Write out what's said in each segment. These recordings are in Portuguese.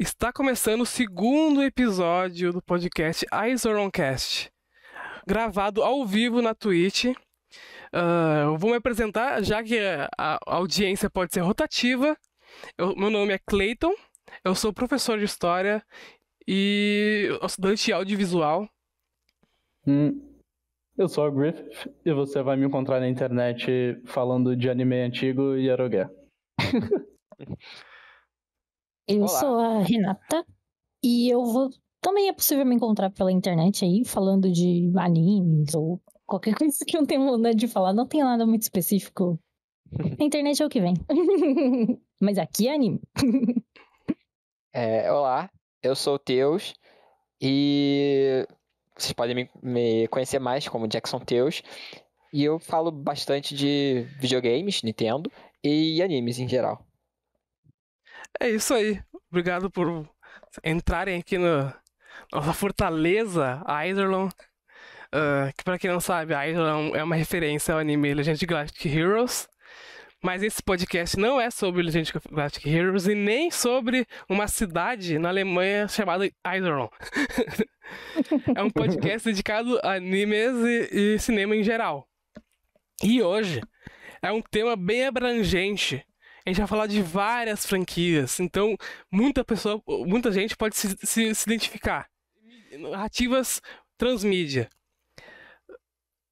Está começando o segundo episódio do podcast Aizoncast, gravado ao vivo na Twitch. Eu vou me apresentar, já que a audiência pode ser rotativa. Meu nome é Clayton, eu sou professor de História e estudante de audiovisual. Eu sou o Griffith e você vai me encontrar na internet falando de anime antigo e erogué. Eu sou a Renata e eu vou também é possível me encontrar pela internet aí falando de animes ou qualquer coisa que eu não tenho vontade de falar. Não tenho nada muito específico. A internet é o que vem. Mas aqui é anime. Olá, eu sou o Teus e vocês podem me conhecer mais como Jackson Teus. E eu falo bastante de videogames, Nintendo e animes em geral. É isso aí. Obrigado por entrarem aqui na nossa fortaleza, Eidolon. Que pra quem não sabe, Eidolon é uma referência ao anime Legend of Galactic Heroes. Mas esse podcast não é sobre Legend of Galactic Heroes e nem sobre uma cidade na Alemanha chamada Eidolon. É um podcast dedicado a animes e cinema em geral. E hoje é um tema bem abrangente. A gente vai falar de várias franquias, então muita gente pode se identificar. Narrativas transmídia.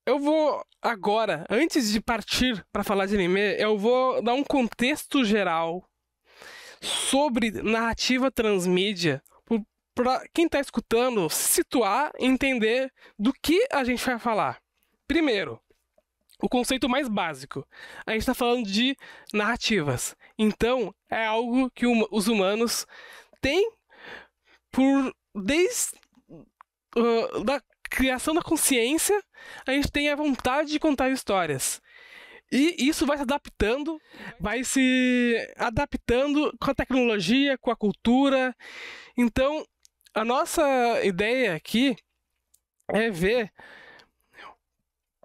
Eu vou agora, antes de partir para falar de anime, eu vou dar um contexto geral sobre narrativa transmídia, para quem está escutando se situar e entender do que a gente vai falar. Primeiro, o conceito mais básico. A gente está falando de narrativas. Então, é algo que os humanos têm desde da criação da consciência, a gente tem a vontade de contar histórias. E isso vai se adaptando com a tecnologia, com a cultura. Então, a nossa ideia aqui é ver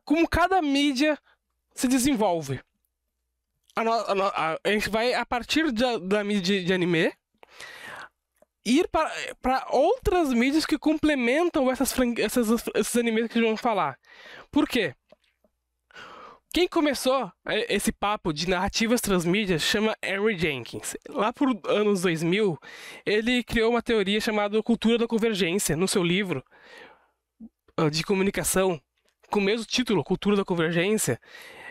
como cada mídia se desenvolve. A gente vai, a partir da mídia de anime, ir para outras mídias que complementam esses animes que vamos falar. Por quê? Quem começou esse papo de narrativas transmídias chama Henry Jenkins. Lá por anos 2000, ele criou uma teoria chamada Cultura da Convergência, no seu livro de comunicação, com o mesmo título, Cultura da Convergência.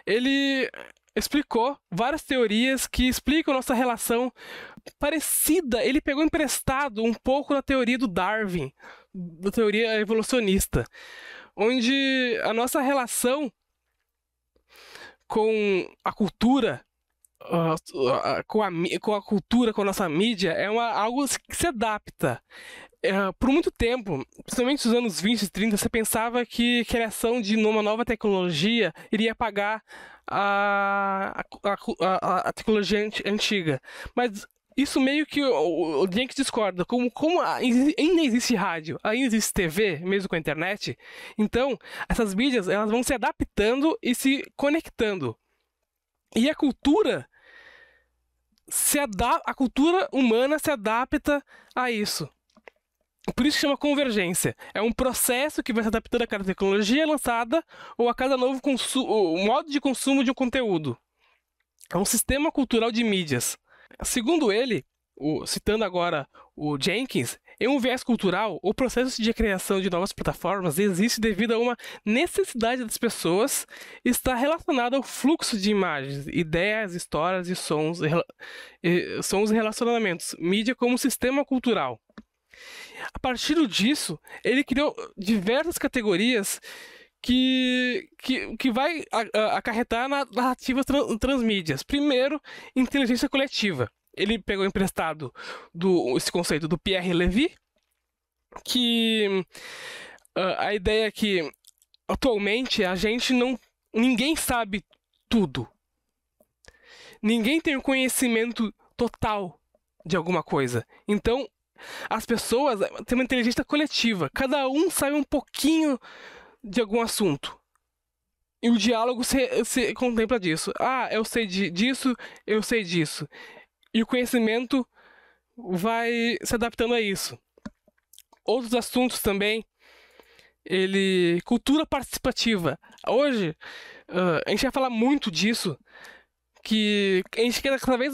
Ele explicou várias teorias que explicam nossa relação parecida. Ele pegou emprestado um pouco da teoria do Darwin, da teoria evolucionista, onde a nossa relação com a cultura, com a cultura, com a nossa mídia, é algo que se adapta. Por muito tempo, principalmente nos anos 20 e 30, você pensava que a criação de uma nova tecnologia iria apagar a tecnologia antiga. Mas isso meio que o Jenkins discorda. Como ainda existe rádio, ainda existe TV, mesmo com a internet, então essas mídias elas vão se adaptando e se conectando. E a cultura humana se adapta a isso. Por isso que chama convergência. É um processo que vai se adaptando a cada tecnologia lançada ou a cada novo modo de consumo de um conteúdo. É um sistema cultural de mídias. Segundo ele, citando agora o Jenkins, em um viés cultural, o processo de criação de novas plataformas existe devido a uma necessidade das pessoas e está relacionado ao fluxo de imagens, ideias, histórias e sons e relacionamentos. Mídia como sistema cultural. A partir disso, ele criou diversas categorias que vai acarretar na narrativa transmídias. Primeiro, inteligência coletiva. Ele pegou emprestado esse conceito do Pierre Levy, que a ideia é que atualmente ninguém sabe tudo. Ninguém tem o conhecimento total de alguma coisa. Então, as pessoas têm uma inteligência coletiva. Cada um sabe um pouquinho de algum assunto. E o diálogo se contempla disso. Eu sei disso, eu sei disso. E o conhecimento vai se adaptando a isso. Outros assuntos também, cultura participativa. Hoje, a gente vai falar muito disso, que a gente quer cada vez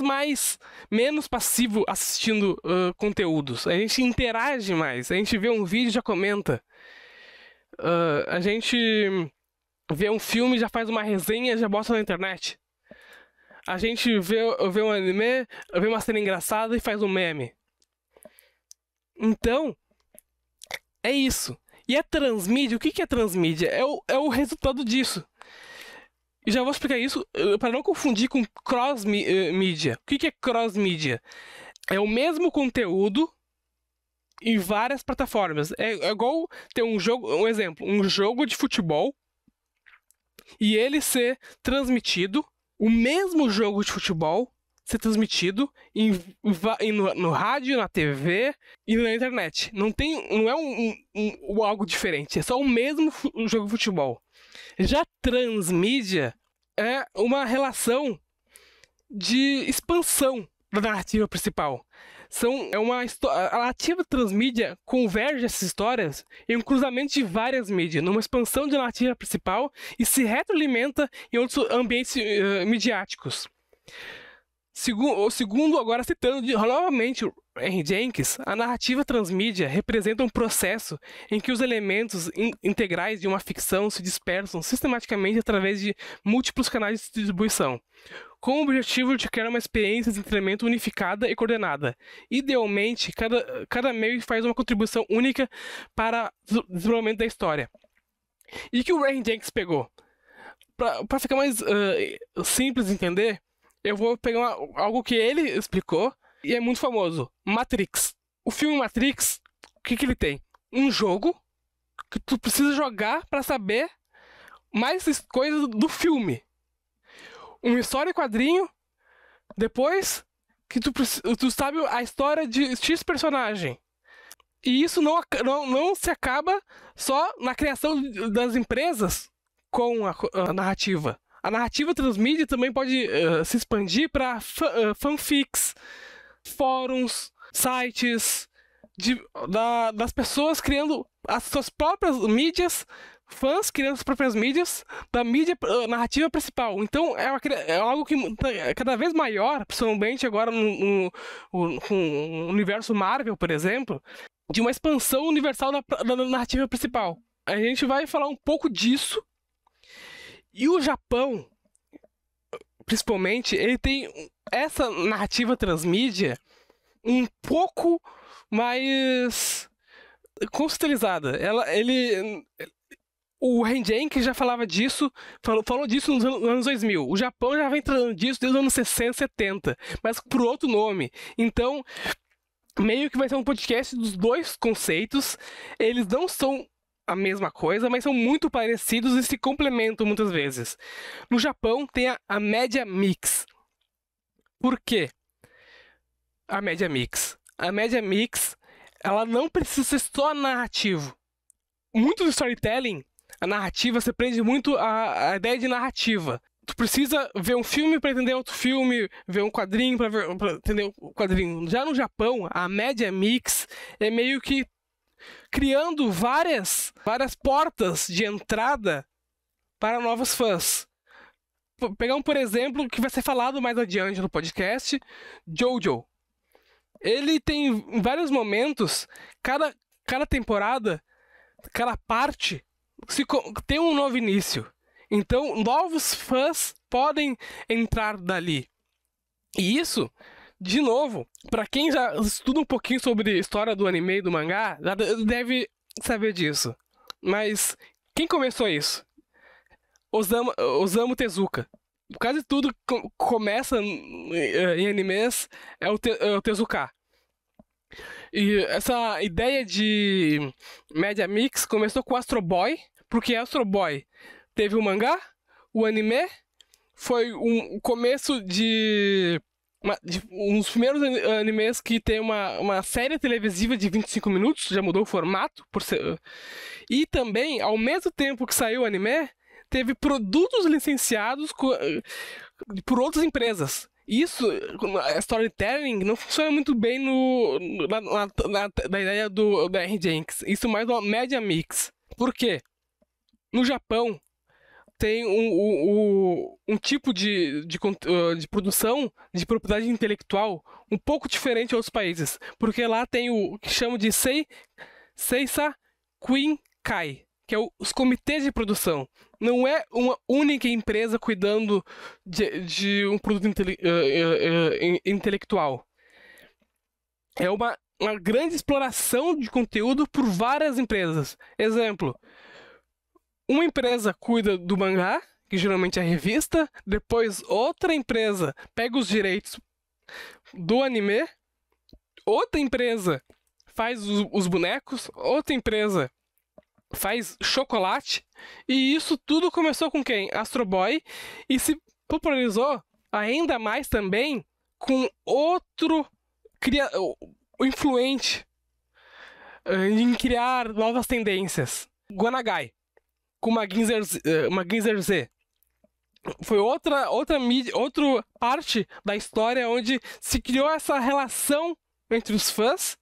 menos passivo assistindo conteúdos. A gente interage mais, a gente vê um vídeo e já comenta. A gente vê um filme, já faz uma resenha, já bota na internet. A gente vê um anime, vê uma cena engraçada e faz um meme. Então, é isso. E a transmídia, o que é transmídia? É o resultado disso. E já vou explicar isso para não confundir com cross-mídia. O que é cross-mídia? É o mesmo conteúdo em várias plataformas. É igual ter um jogo de futebol e ele ser transmitido, o mesmo jogo de futebol ser transmitido no rádio, na TV e na internet. Não é algo diferente, é só o mesmo jogo de futebol. Já transmídia é uma relação de expansão da narrativa principal. A narrativa transmídia converge essas histórias em um cruzamento de várias mídias, numa expansão de narrativa principal e se retroalimenta em outros ambientes midiáticos. Segundo, agora citando novamente o Henry Jenkins, a narrativa transmídia representa um processo em que os elementos integrais de uma ficção se dispersam sistematicamente através de múltiplos canais de distribuição, com o objetivo de criar uma experiência de entretenimento unificada e coordenada. Idealmente, cada meio faz uma contribuição única para o desenvolvimento da história. E que o Henry Jenkins pegou? Para ficar mais simples de entender, eu vou pegar algo que ele explicou e é muito famoso. Matrix. O filme Matrix, o que ele tem? Um jogo que tu precisa jogar para saber mais coisas do filme. Uma história em quadrinho, depois que tu sabe a história de X personagem. E isso não se acaba só na criação das empresas com a narrativa. A narrativa transmídia também pode se expandir para fanfics, fóruns, sites, das pessoas criando as suas próprias mídias, fãs criando as próprias mídias da mídia narrativa principal. Então é algo que é cada vez maior, principalmente agora com o universo Marvel, por exemplo, de uma expansão universal da narrativa principal. A gente vai falar um pouco disso. E o Japão, principalmente, ele tem essa narrativa transmídia um pouco mais conceitualizada. O Henry Jenkins já falava disso, falou disso nos anos 2000. O Japão já vem tratando disso desde os anos 60, 70, mas por outro nome. Então, meio que vai ser um podcast dos dois conceitos. Eles não são a mesma coisa, mas são muito parecidos e se complementam muitas vezes. No Japão tem a média mix. Por quê? A média mix. A média mix, ela não precisa ser só narrativo. Muito do storytelling, a narrativa, você prende muito a ideia de narrativa. Tu precisa ver um filme para entender outro filme, ver um quadrinho para entender o quadrinho. Já no Japão, a média mix é meio que criando várias portas de entrada para novos fãs. Pegar por exemplo, que vai ser falado mais adiante no podcast, Jojo. Ele tem em vários momentos, cada temporada, cada parte, tem um novo início. Então, novos fãs podem entrar dali. E isso, de novo, para quem já estuda um pouquinho sobre a história do anime e do mangá, já deve saber disso. Mas quem começou isso? Osamu Tezuka. Quase tudo que começa em animes é o Tezuka. E essa ideia de média mix começou com Astro Boy, porque Astro Boy teve o mangá, o anime, foi um começo de um dos primeiros animes que tem uma série televisiva de 25 minutos, já mudou o formato. E também, ao mesmo tempo que saiu o anime, teve produtos licenciados por outras empresas. Isso, a storytelling, não funciona muito bem na ideia da R. Jenkins. Isso mais uma media mix. Por quê? No Japão, tem um tipo de produção de propriedade intelectual um pouco diferente de outros países. Porque lá tem o que chamam de Seisa Kuinkai, que é os comitês de produção. Não é uma única empresa cuidando de um produto intelectual. É uma grande exploração de conteúdo por várias empresas. Exemplo, uma empresa cuida do mangá, que geralmente é a revista, depois outra empresa pega os direitos do anime, outra empresa faz os bonecos, outra empresa faz chocolate, e isso tudo começou com quem? Astro Boy, e se popularizou ainda mais também com outro influente em criar novas tendências, Gonagai, com uma Ginzer Z. Foi outra parte da história onde se criou essa relação entre os fãs,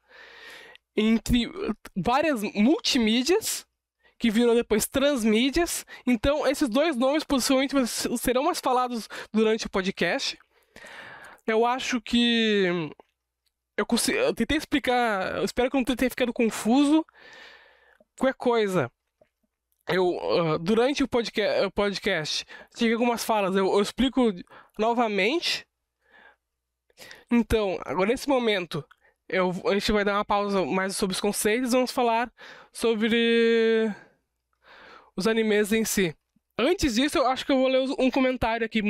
entre várias multimídias, que virou depois transmídias. Então, esses dois nomes possivelmente serão mais falados durante o podcast. Eu acho que eu tentei explicar, eu espero que eu não tenha ficado confuso. Qualquer coisa, durante o podcast tive algumas falas, eu explico novamente. Então, agora nesse momento, a gente vai dar uma pausa mais sobre os conceitos e vamos falar sobre os animes em si. Antes disso, eu acho que eu vou ler um comentário aqui,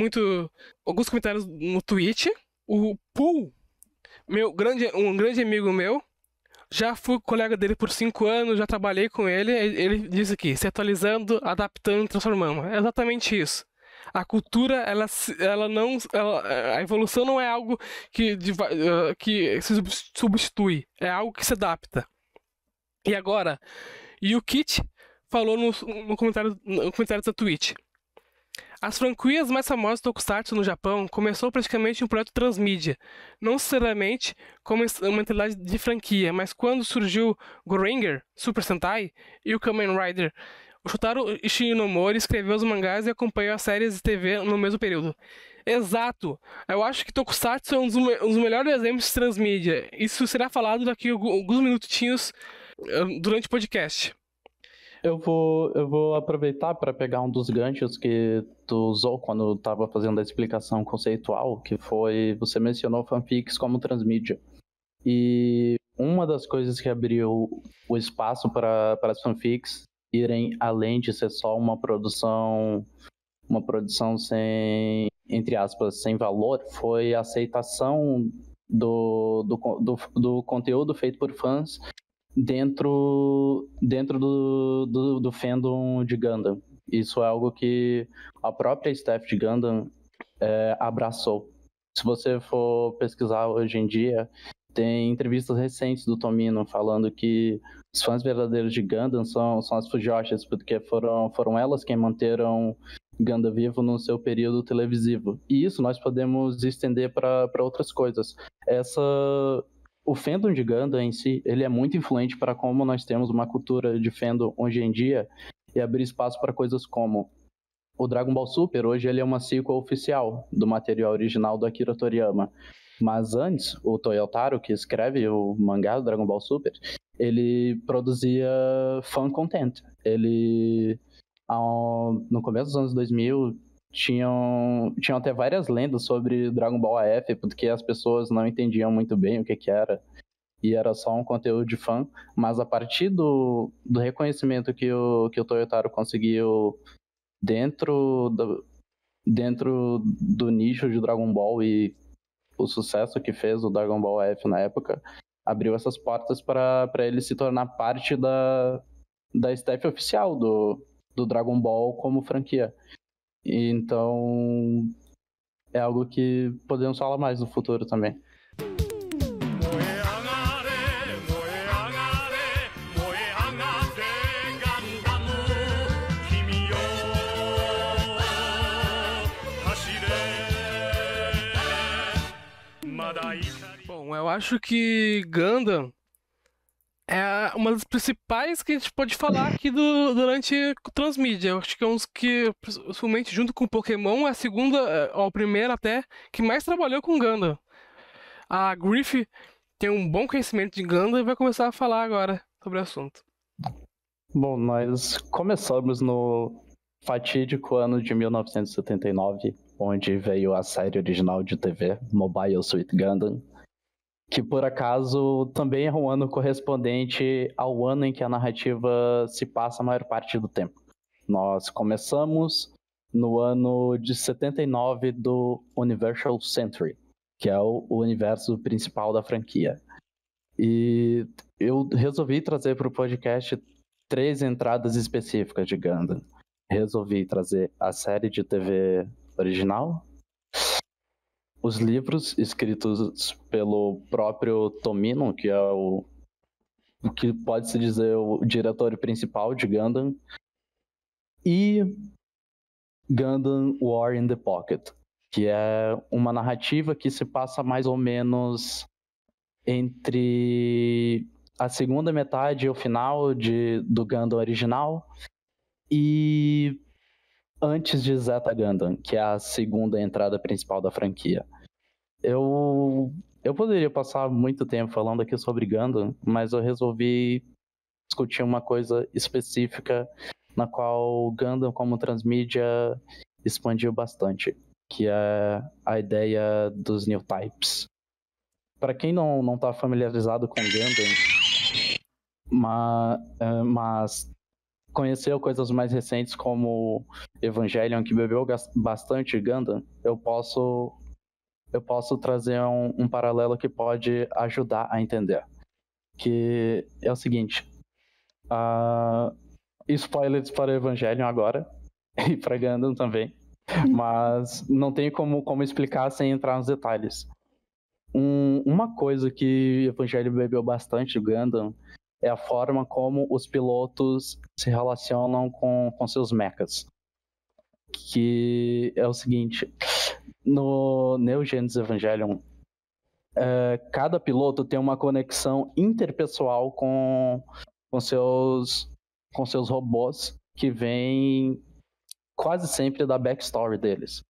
alguns comentários no Twitch. O Pool, um grande amigo meu, já fui colega dele por 5 anos, já trabalhei com ele. Ele diz aqui, se atualizando, adaptando, transformando. É exatamente isso. A cultura, a evolução não é algo que se substitui, é algo que se adapta. E agora, Yukit falou no comentário da Twitch. As franquias mais famosas do Tokusatsu no Japão começou praticamente um projeto transmídia, não necessariamente como uma mentalidade de franquia, mas quando surgiu Goranger, Super Sentai e o Kamen Rider, o Shotaro Ishinomori escreveu os mangás e acompanhou as séries de TV no mesmo período. Exato! Eu acho que Tokusatsu é um dos melhores exemplos de transmídia. Isso será falado daqui a alguns minutinhos durante o podcast. Eu vou aproveitar para pegar um dos ganchos que tu usou quando estava fazendo a explicação conceitual, que foi, você mencionou fanfics como transmídia. E uma das coisas que abriu o espaço para as fanfics irem além de ser só uma produção sem, entre aspas, sem valor, foi a aceitação do conteúdo feito por fãs dentro do fandom de Gundam. Isso é algo que a própria staff de Gundam abraçou. Se você for pesquisar hoje em dia, tem entrevistas recentes do Tomino falando que os fãs verdadeiros de Gundam são as Fujoshis, porque foram elas quem manteram Gundam vivo no seu período televisivo. E isso nós podemos estender para outras coisas. O fandom de Gundam em si, ele é muito influente para como nós temos uma cultura de fandom hoje em dia e abrir espaço para coisas como o Dragon Ball Super. Hoje ele é uma sequel oficial do material original do Akira Toriyama. Mas antes, o Toyotaro, que escreve o mangá do Dragon Ball Super, ele produzia fan content. Ele, no começo dos anos 2000, tinham até várias lendas sobre Dragon Ball AF, porque as pessoas não entendiam muito bem o que era, e era só um conteúdo de fã. Mas a partir do reconhecimento que o Toyotaro conseguiu dentro do nicho de Dragon Ball e o sucesso que fez o Dragon Ball AF na época, abriu essas portas para ele se tornar parte da staff oficial do Dragon Ball como franquia. Então, é algo que podemos falar mais no futuro também. Então, eu acho que Gundam é uma das principais que a gente pode falar aqui durante o Transmídia. Eu acho que é um dos que, principalmente junto com Pokémon, é a segunda, ou a primeira até, que mais trabalhou com Gundam. A Griff tem um bom conhecimento de Gundam e vai começar a falar agora sobre o assunto. Bom, nós começamos no fatídico ano de 1979, onde veio a série original de TV, Mobile Suit Gundam, que por acaso também é um ano correspondente ao ano em que a narrativa se passa a maior parte do tempo. Nós começamos no ano de 79 do Universal Century, que é o universo principal da franquia. E eu resolvi trazer para o podcast 3 entradas específicas de Gundam. Resolvi trazer a série de TV original, os livros escritos pelo próprio Tomino, que é o que pode-se dizer o diretor principal de Gundam, e Gundam War in the Pocket, que é uma narrativa que se passa mais ou menos entre a segunda metade e o final do Gundam original e antes de Zeta Gundam, que é a segunda entrada principal da franquia. Eu poderia passar muito tempo falando aqui sobre Gundam, mas eu resolvi discutir uma coisa específica na qual Gundam como transmídia expandiu bastante, que é a ideia dos new types. Para quem não está familiarizado com Gundam, mas conheceu coisas mais recentes como Evangelion, que bebeu bastante Gundam, eu posso trazer um paralelo que pode ajudar a entender. Que é o seguinte, spoilers para Evangelion agora, e para Gundam também, mas não tem como explicar sem entrar nos detalhes. Uma coisa que Evangelion bebeu bastante Gundam é a forma como os pilotos se relacionam com seus mechas. Que é o seguinte, no Neo Genesis Evangelion, cada piloto tem uma conexão interpessoal com seus robôs, que vem quase sempre da backstory deles.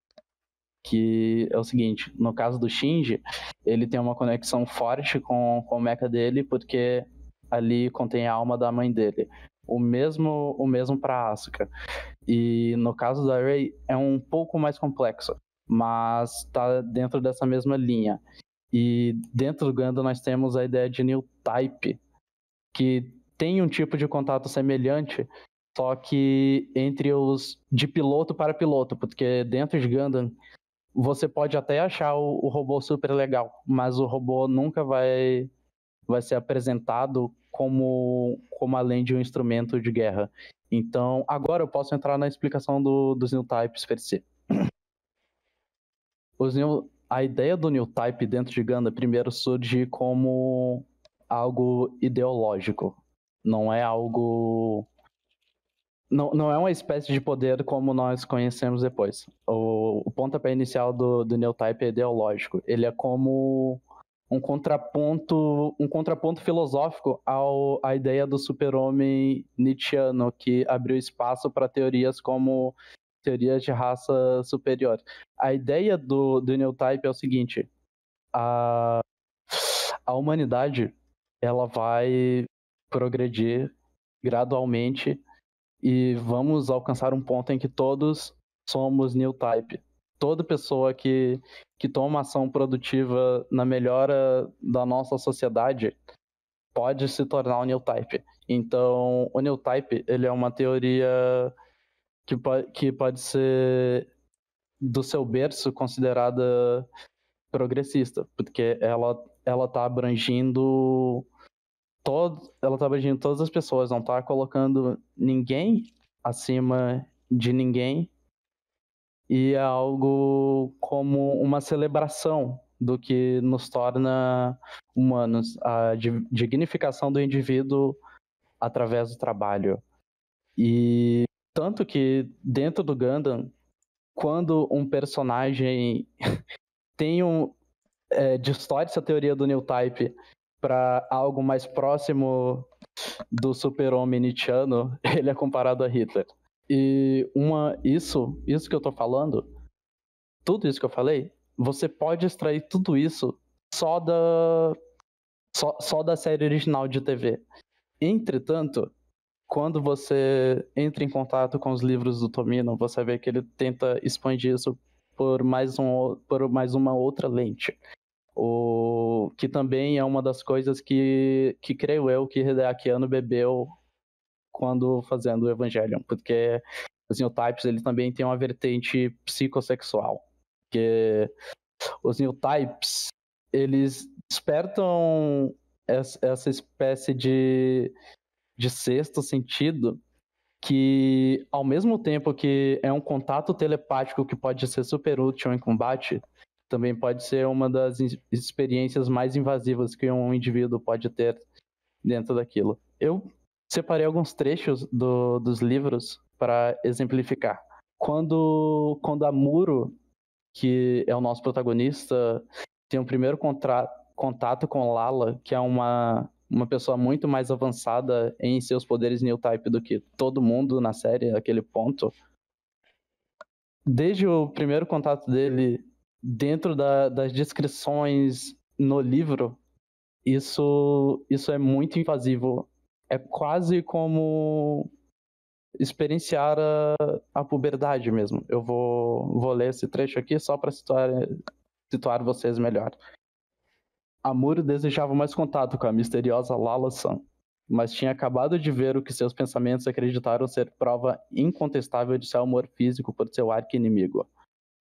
Que é o seguinte, no caso do Shinji, ele tem uma conexão forte com o mecha dele, porque ali contém a alma da mãe dele. O mesmo para Asuka. E no caso da Rei é um pouco mais complexo, mas está dentro dessa mesma linha. E dentro do Gundam nós temos a ideia de new type, que tem um tipo de contato semelhante, só que entre os de piloto para piloto, porque dentro de Gundam você pode até achar o robô super legal, mas o robô nunca vai ser apresentado como além de um instrumento de guerra. Então, agora eu posso entrar na explicação dos new types per se. A ideia do new type dentro de Gundam primeiro surge como algo ideológico. Não é algo... Não é uma espécie de poder como nós conhecemos depois. O pontapé inicial do new type é ideológico. Ele é como um contraponto filosófico à ideia do super-homem nietzschiano, que abriu espaço para teorias como teorias de raça superior. A ideia do new type é o seguinte: a humanidade ela vai progredir gradualmente e vamos alcançar um ponto em que todos somos new type. Toda pessoa que toma ação produtiva na melhora da nossa sociedade pode se tornar um new type. Então, o new type ele é uma teoria que pode ser do seu berço considerada progressista, porque ela está abrangindo todas as pessoas, não está colocando ninguém acima de ninguém, e é algo como uma celebração do que nos torna humanos, a dignificação do indivíduo através do trabalho. E tanto que dentro do Gundam, quando um personagem tem distorce a teoria do New Type para algo mais próximo do super-homem nietzschiano, ele é comparado a Hitler. E isso que eu tô falando, tudo isso que eu falei, você pode extrair tudo isso só da série original de TV. Entretanto, quando você entra em contato com os livros do Tomino, você vê que ele tenta expandir isso por mais uma outra lente. Que também é uma das coisas que creio eu que Hideaki Anno bebeu quando fazendo o Evangelion, porque os New Types ele também tem uma vertente psicossexual, que os New Types eles despertam essa espécie de sexto sentido que, ao mesmo tempo que é um contato telepático que pode ser super útil em combate, também pode ser uma das experiências mais invasivas que um indivíduo pode ter dentro daquilo. Eu separei alguns trechos dos livros para exemplificar. Quando Amuro, que é o nosso protagonista, tem um primeiro contato com Lala, que é uma pessoa muito mais avançada em seus poderes New Type do que todo mundo na série, naquele ponto. Desde o primeiro contato dele, dentro das descrições no livro, isso é muito invasivo. É quase como experienciar a puberdade mesmo. Eu vou ler esse trecho aqui só para situar vocês melhor. Amuro desejava mais contato com a misteriosa Lala-san, mas tinha acabado de ver o que seus pensamentos acreditaram ser prova incontestável de seu amor físico por seu arqui-inimigo.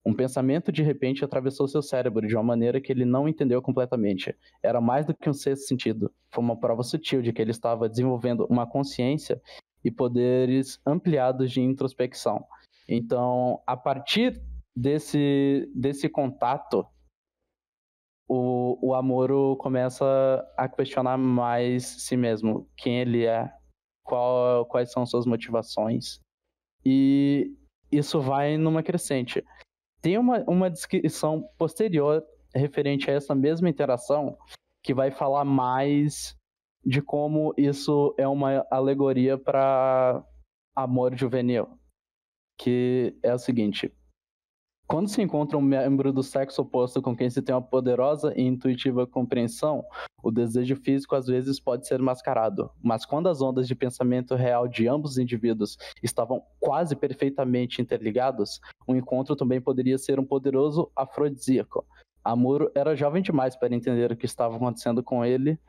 Um pensamento de repente atravessou seu cérebro de uma maneira que ele não entendeu completamente. Era mais do que um sexto sentido. Foi uma prova sutil de que ele estava desenvolvendo uma consciência e poderes ampliados de introspecção. Então, a partir desse contato, o Amuro começa a questionar mais si mesmo, quem ele é, quais são suas motivações, e isso vai numa crescente. Tem uma descrição posterior referente a essa mesma interação que vai falar mais de como isso é uma alegoria para amor juvenil, que é o seguinte: quando se encontra um membro do sexo oposto com quem se tem uma poderosa e intuitiva compreensão, o desejo físico às vezes pode ser mascarado. Mas quando as ondas de pensamento real de ambos os indivíduos estavam quase perfeitamente interligados, o encontro também poderia ser um poderoso afrodisíaco. Amuro era jovem demais para entender o que estava acontecendo com ele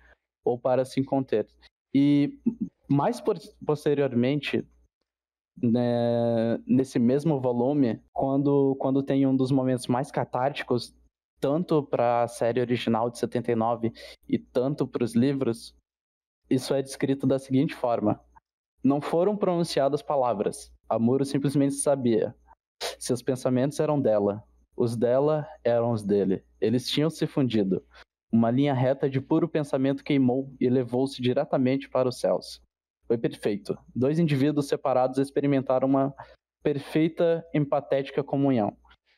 ou para se conter. E mais posteriormente, né, nesse mesmo volume, quando tem um dos momentos mais catárticos, tanto para a série original de 79 e tanto para os livros, isso é descrito da seguinte forma: não foram pronunciadas palavras, Amuro simplesmente sabia. Seus pensamentos eram dela, os dela eram os dele. Eles tinham se fundido. Uma linha reta de puro pensamento queimou e elevou-se diretamente para os céus. Foi perfeito. Dois indivíduos separados experimentaram uma perfeita empatética comunhão.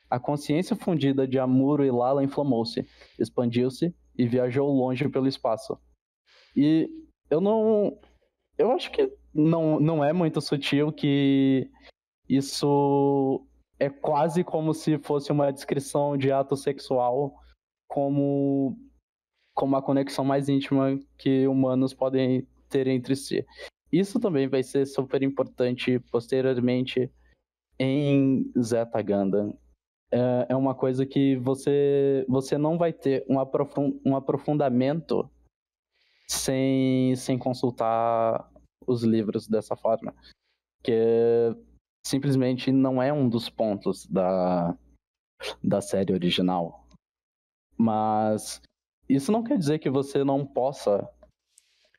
A consciência fundida de Amuro e Lala inflamou-se, expandiu-se e viajou longe pelo espaço. E eu acho que não é muito sutil que isso é quase como se fosse uma descrição de ato sexual como a conexão mais íntima que humanos podem ter entre si. Isso também vai ser super importante posteriormente em Zeta Gundam. É uma coisa que você não vai ter um aprofundamento sem consultar os livros dessa forma. Que simplesmente não é um dos pontos da série original. Mas isso não quer dizer que você não possa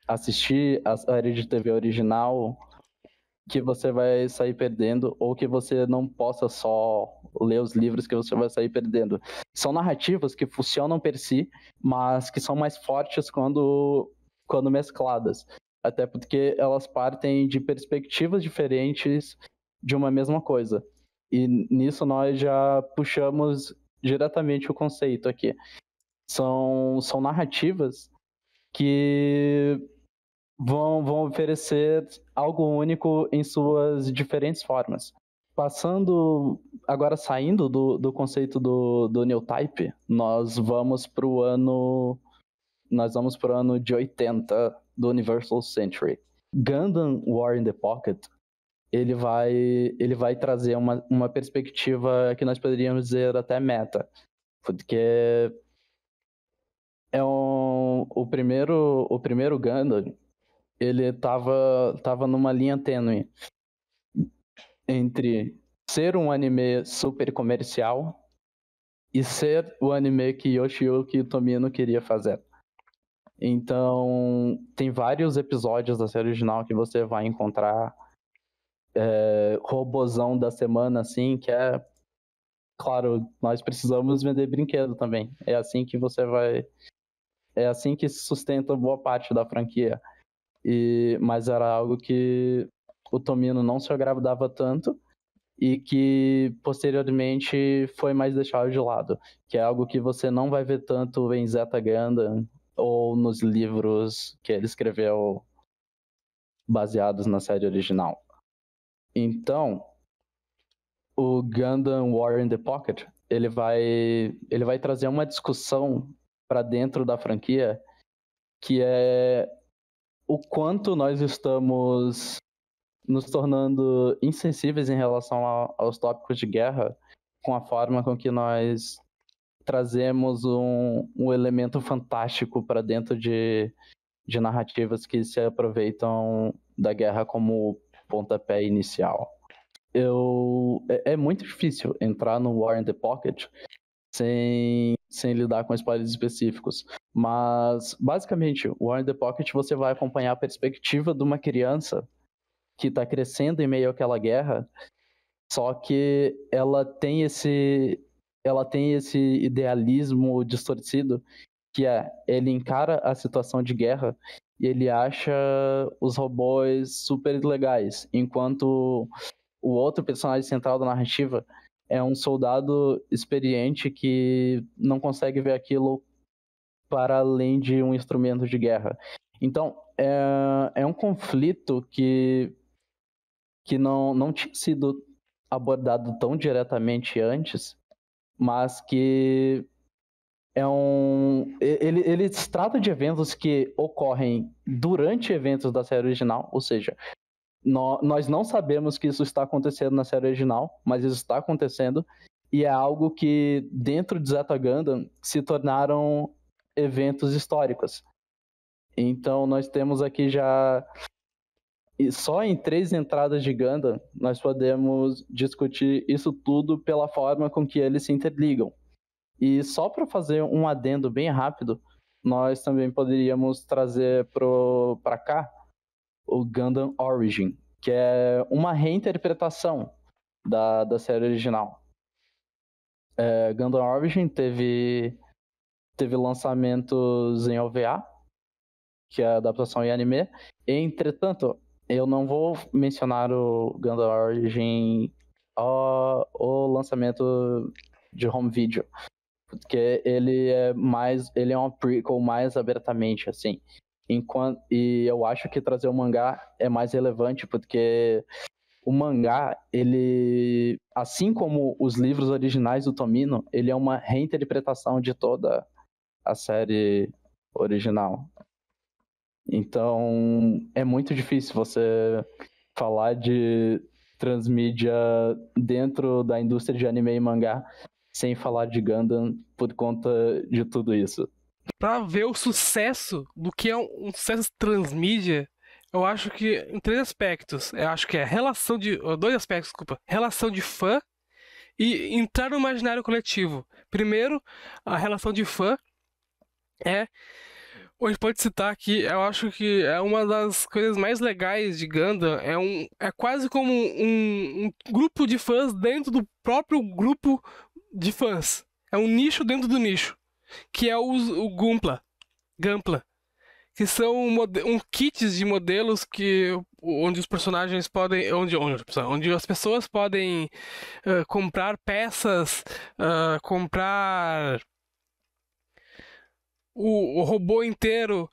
assistir a série de TV original, que você vai sair perdendo, ou que você não possa só ler os livros que você vai sair perdendo. São narrativas que funcionam per si, mas que são mais fortes quando mescladas. Até porque elas partem de perspectivas diferentes de uma mesma coisa. E nisso nós já puxamos diretamente o conceito aqui. São narrativas que vão oferecer algo único em suas diferentes formas. Saindo do conceito do New Type, nós vamos para o ano de 80 do Universal Century. Gundam War in the Pocket, ele vai trazer uma perspectiva que nós poderíamos dizer até meta, porque o primeiro Gundam, ele tava numa linha tênue entre ser um anime super comercial e ser o anime que Yoshiyuki Tomino queria fazer. Então, tem vários episódios da série original que você vai encontrar robozão da semana, assim, que é... Claro, nós precisamos vender brinquedo também. É assim que se sustenta boa parte da franquia. Mas era algo que o Tomino não se agradava tanto e que posteriormente foi mais deixado de lado. Que é algo que você não vai ver tanto em Zeta Gundam ou nos livros que ele escreveu baseados na série original. Então, o Gundam War in the Pocket, ele vai trazer uma discussão para dentro da franquia, que é o quanto nós estamos nos tornando insensíveis em relação aos tópicos de guerra, com a forma com que nós trazemos um elemento fantástico para dentro de narrativas que se aproveitam da guerra como pontapé inicial. É muito difícil entrar no War in the Pocket sem lidar com spoilers específicos. Mas, basicamente, o War in the Pocket, você vai acompanhar a perspectiva de uma criança que está crescendo em meio àquela guerra, só que ela tem esse idealismo distorcido, que ele encara a situação de guerra e ele acha os robôs super legais, enquanto o outro personagem central da narrativa é um soldado experiente que não consegue ver aquilo para além de um instrumento de guerra. Então, é um conflito que não tinha sido abordado tão diretamente antes, mas que ele se trata de eventos que ocorrem durante eventos da série original, ou seja, nós não sabemos que isso está acontecendo na série original, mas isso está acontecendo, e é algo que dentro de Zeta Gundam se tornaram eventos históricos. Então nós temos aqui já... E só em 3 entradas de Gundam nós podemos discutir isso tudo pela forma com que eles se interligam. E só para fazer um adendo bem rápido, nós também poderíamos trazer para cá o Gundam Origin, que é uma reinterpretação da série original. Gundam Origin teve lançamentos em OVA, que é a adaptação em anime. Entretanto, eu não vou mencionar o Gundam Origin o lançamento de home video, porque ele é uma prequel mais abertamente, assim. E eu acho que trazer o mangá é mais relevante, porque o mangá, ele, assim como os livros originais do Tomino, ele é uma reinterpretação de toda a série original. Então, é muito difícil você falar de transmídia dentro da indústria de anime e mangá sem falar de Gundam por conta de tudo isso. Pra ver o sucesso do que é um sucesso transmídia, eu acho que em 3 aspectos. Eu acho que é relação de... 2 aspectos, desculpa. Relação de fã e entrar no imaginário coletivo. Primeiro, a relação de fã a gente pode citar aqui, eu acho que é uma das coisas mais legais de Gundam, é quase como um grupo de fãs dentro do próprio grupo de fãs. É um nicho dentro do nicho, que é o Gunpla, que são kits de modelos onde os personagens podem, onde as pessoas podem comprar peças, comprar o robô inteiro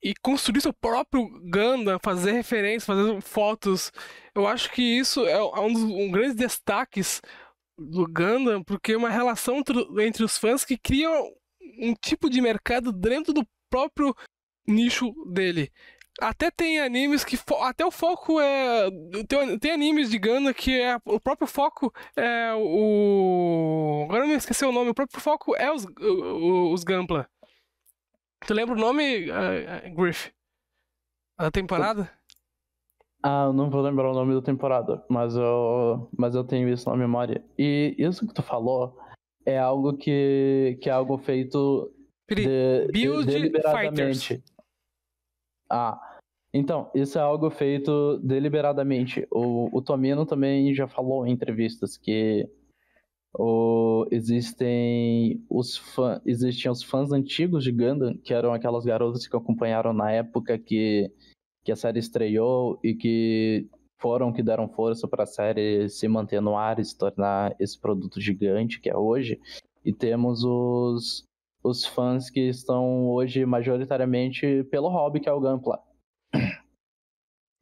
e construir seu próprio Gundam, fazer referências, fazer fotos. Eu acho que isso é um dos grandes destaques do Gundam, porque é uma relação entre os fãs que criam um tipo de mercado dentro do próprio nicho dele. Até tem animes que até o foco é tem animes de Gundam que o próprio foco é agora eu me esqueci o nome. O próprio foco é os Gunpla. Tu lembra o nome, Griff? Da temporada? Eu não vou lembrar o nome da temporada, mas eu tenho isso na memória. E isso que tu falou é algo que é algo feito Build deliberadamente. Fighters. Então, isso é algo feito deliberadamente. O Tomino também já falou em entrevistas que existiam os fãs antigos de Gundam, que eram aquelas garotas que acompanharam na época que a série estreou e que deram força para a série se manter no ar e se tornar esse produto gigante que é hoje. E temos os fãs que estão hoje majoritariamente pelo hobby, que é o Gunpla.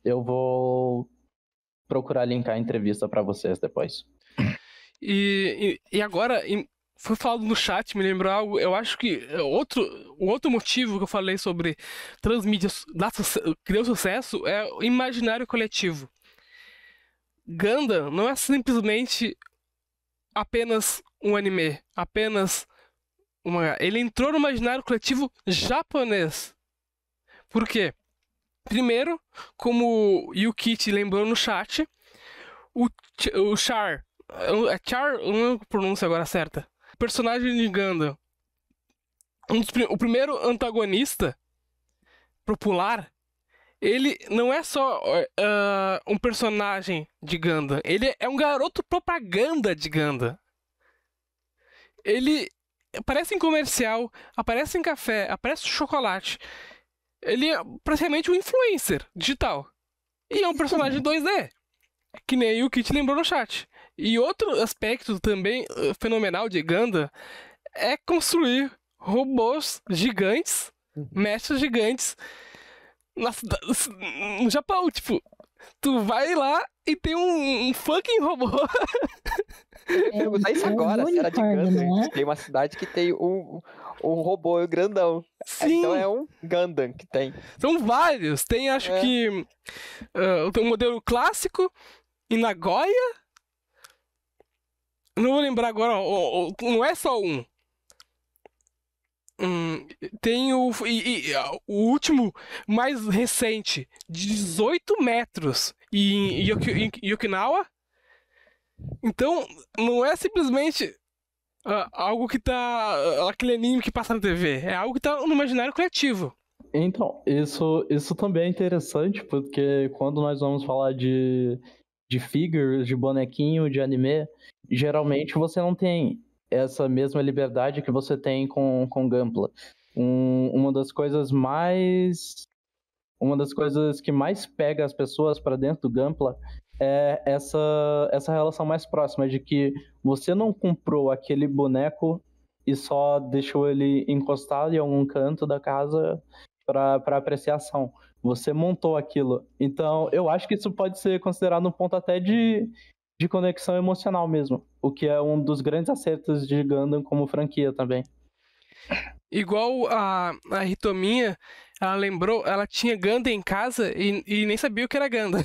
Eu vou procurar linkar a entrevista para vocês depois. E agora, foi falado no chat, me lembrou algo. Eu acho que o outro motivo que eu falei sobre transmídia criar sucesso é o imaginário coletivo. Gundam não é simplesmente apenas um anime, apenas um mangá. Ele entrou no imaginário coletivo japonês. Por quê? Primeiro, como o Yukichi lembrou no chat, o Char. É Char? Eu não lembro a pronúncia agora certa. O personagem de Gundam. O primeiro antagonista popular. Ele não é só um personagem de Gundam. Ele é um garoto propaganda de Gundam. Ele aparece em comercial, aparece em café, aparece em chocolate. Ele é praticamente um influencer digital. E é um personagem 2D. Que nem o Kit lembrou no chat. E outro aspecto também fenomenal de Gundam é construir robôs gigantes, mechas gigantes, no Japão. Tipo, tu vai lá e tem um fucking robô. Eu ia perguntar isso agora, se era de Gundam. né? Tem uma cidade que tem um robô grandão. Sim. Então é um Gundam que tem. São vários. Tem, acho que... tem um modelo clássico em Nagoya. Não vou lembrar agora. Não é só um. Tem o último, mais recente, de 18 metros em Okinawa. Então, não é simplesmente algo que tá... aquele anime que passa na TV. É algo que tá no imaginário coletivo. Então, isso também é interessante, porque quando nós vamos falar de figures, de bonequinho, de anime, geralmente você não tem essa mesma liberdade que você tem com Gunpla. Uma das coisas que mais pega as pessoas para dentro do Gunpla é essa relação mais próxima de que você não comprou aquele boneco e só deixou ele encostado em algum canto da casa para apreciação. Você montou aquilo. Então, eu acho que isso pode ser considerado um ponto até de conexão emocional mesmo. O que é um dos grandes acertos de Gundam como franquia também. Igual a Hitominha, ela lembrou, ela tinha Gundam em casa e nem sabia o que era Gundam.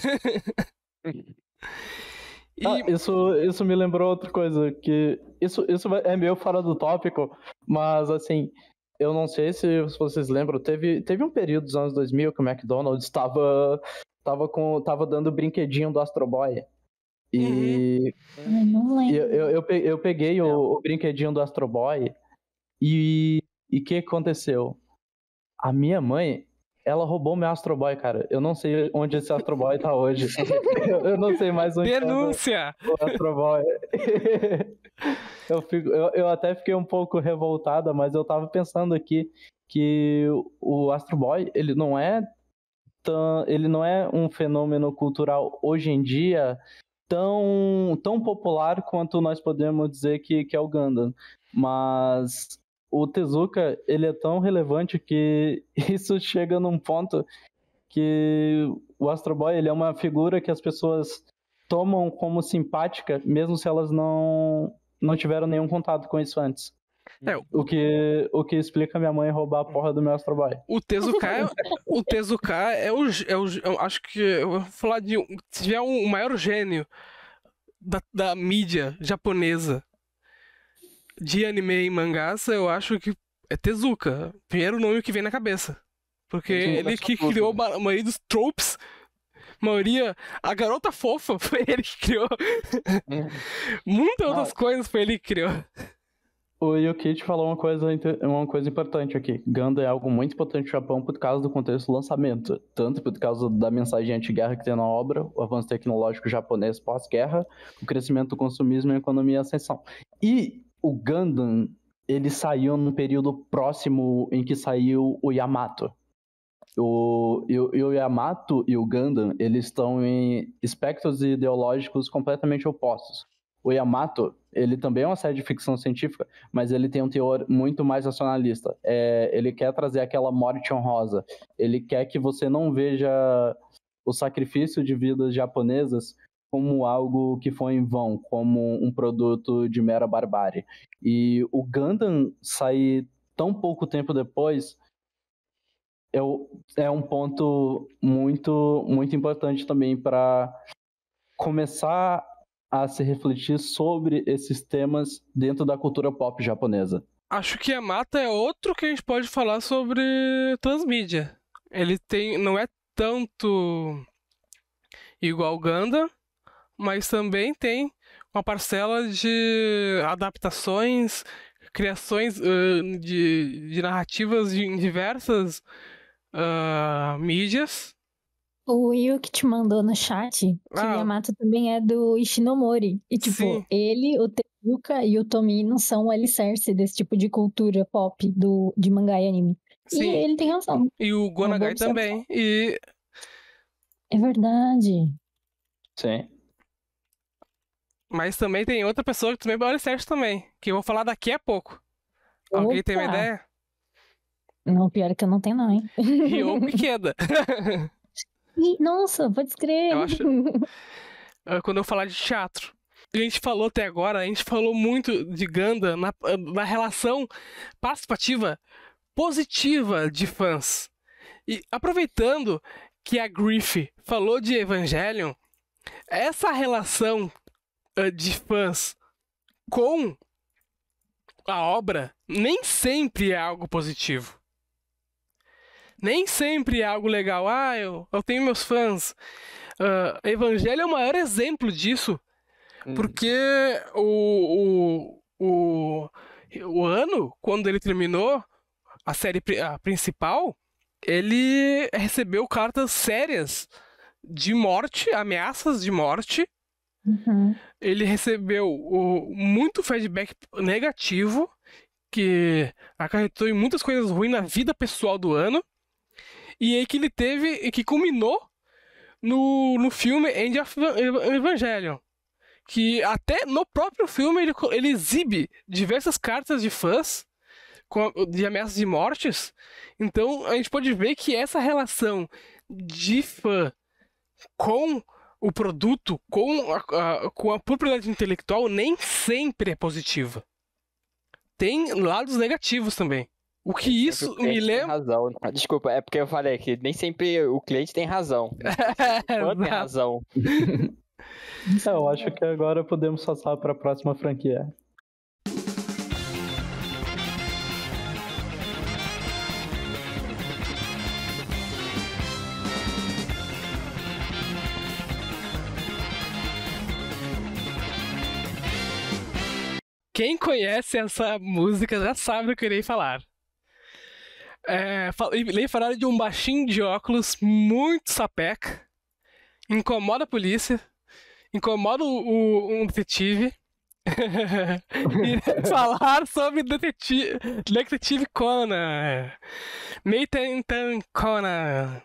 Isso me lembrou outra coisa, que isso é meio fora do tópico, mas assim, eu não sei se vocês lembram, teve um período dos anos 2000 que o McDonald's tava dando brinquedinho do Astro Boy. E não lembro. eu peguei o brinquedinho do Astro Boy e o que aconteceu? A minha mãe, ela roubou meu Astro Boy, cara. Eu não sei onde esse Astro Boy tá hoje. Eu não sei mais onde Denúncia! o Astro Boy. Eu até fiquei um pouco revoltada, mas eu tava pensando aqui que o Astro Boy, ele não é um fenômeno cultural hoje em dia tão popular quanto nós podemos dizer que é o Gundam. Mas o Tezuka, ele é tão relevante que isso chega num ponto que o Astro Boy, ele é uma figura que as pessoas tomam como simpática, mesmo se elas não tiveram nenhum contato com isso antes. O que explica minha mãe roubar a porra do meu Astro Boy. O Tezuka acho que eu vou falar de se tiver o maior gênio da mídia japonesa de anime e mangás, eu acho que é Tezuka. Primeiro nome que vem na cabeça. Porque ele que criou a maioria dos tropes. A garota fofa foi ele que criou. Muitas outras coisas foi ele que criou. O Yukichi falou uma coisa importante aqui. Gundam é algo muito importante no Japão por causa do contexto do lançamento. Tanto por causa da mensagem anti-guerra que tem na obra, o avanço tecnológico japonês pós-guerra, o crescimento do consumismo e a economia em ascensão. E o Gundam, ele saiu num período próximo em que saiu o Yamato. O Yamato e o Gundam, eles estão em espectros ideológicos completamente opostos. O Yamato, ele também é uma série de ficção científica, mas ele tem um teor muito mais racionalista. Ele quer trazer aquela morte honrosa. Ele quer que você não veja o sacrifício de vidas japonesas como algo que foi em vão, como um produto de mera barbárie. E o Gundam sair tão pouco tempo depois é um ponto muito, muito importante também para começar a se refletir sobre esses temas dentro da cultura pop japonesa. Acho que Yamato é outro que a gente pode falar sobre transmídia. Ele não é tanto igual Gundam, mas também tem uma parcela de adaptações, criações de narrativas em diversas mídias. O Yuki te mandou no chat que o Yamato também é do Ishinomori. E, tipo, sim. Ele, o Tezuka e o Tomino são o alicerce desse tipo de cultura pop de mangá e anime. Sim. E ele tem razão. E o Gonagai também. É verdade. Sim. Mas também tem outra pessoa que também é o alicerce também, que eu vou falar daqui a pouco. Alguém tem uma ideia? Não, pior que eu não tenho não, hein? Ryo Ikeda. Nossa, pode escrever. Eu acho... Quando eu falar de teatro. A gente falou até agora, a gente falou muito de Gundam na relação participativa positiva de fãs. E aproveitando que a Griff falou de Evangelion, essa relação de fãs com a obra nem sempre é algo positivo. Nem sempre é algo legal. Eu tenho meus fãs. Evangelho é o maior exemplo disso. Porque o ano, quando ele terminou a série principal, ele recebeu cartas sérias de morte, ameaças de morte. Uhum. Ele recebeu muito feedback negativo, que acarretou em muitas coisas ruins na vida pessoal do ano. E aí que ele teve, que culminou no filme End of Evangelion. Que até no próprio filme ele exibe diversas cartas de fãs de ameaças de mortes. Então a gente pode ver que essa relação de fã com o produto, com a propriedade intelectual, nem sempre é positiva. Tem lados negativos também. O que isso me lembra... Razão. Desculpa, é porque eu falei que nem sempre o cliente tem razão. O tem razão. Eu acho que agora podemos passar para a próxima franquia. Quem conhece essa música já sabe do que eu irei falar. Irei falar de um baixinho de óculos muito sapeca, incomoda a polícia, incomoda um detetive. Irei falar sobre Detetive Conan. Maytan Conan.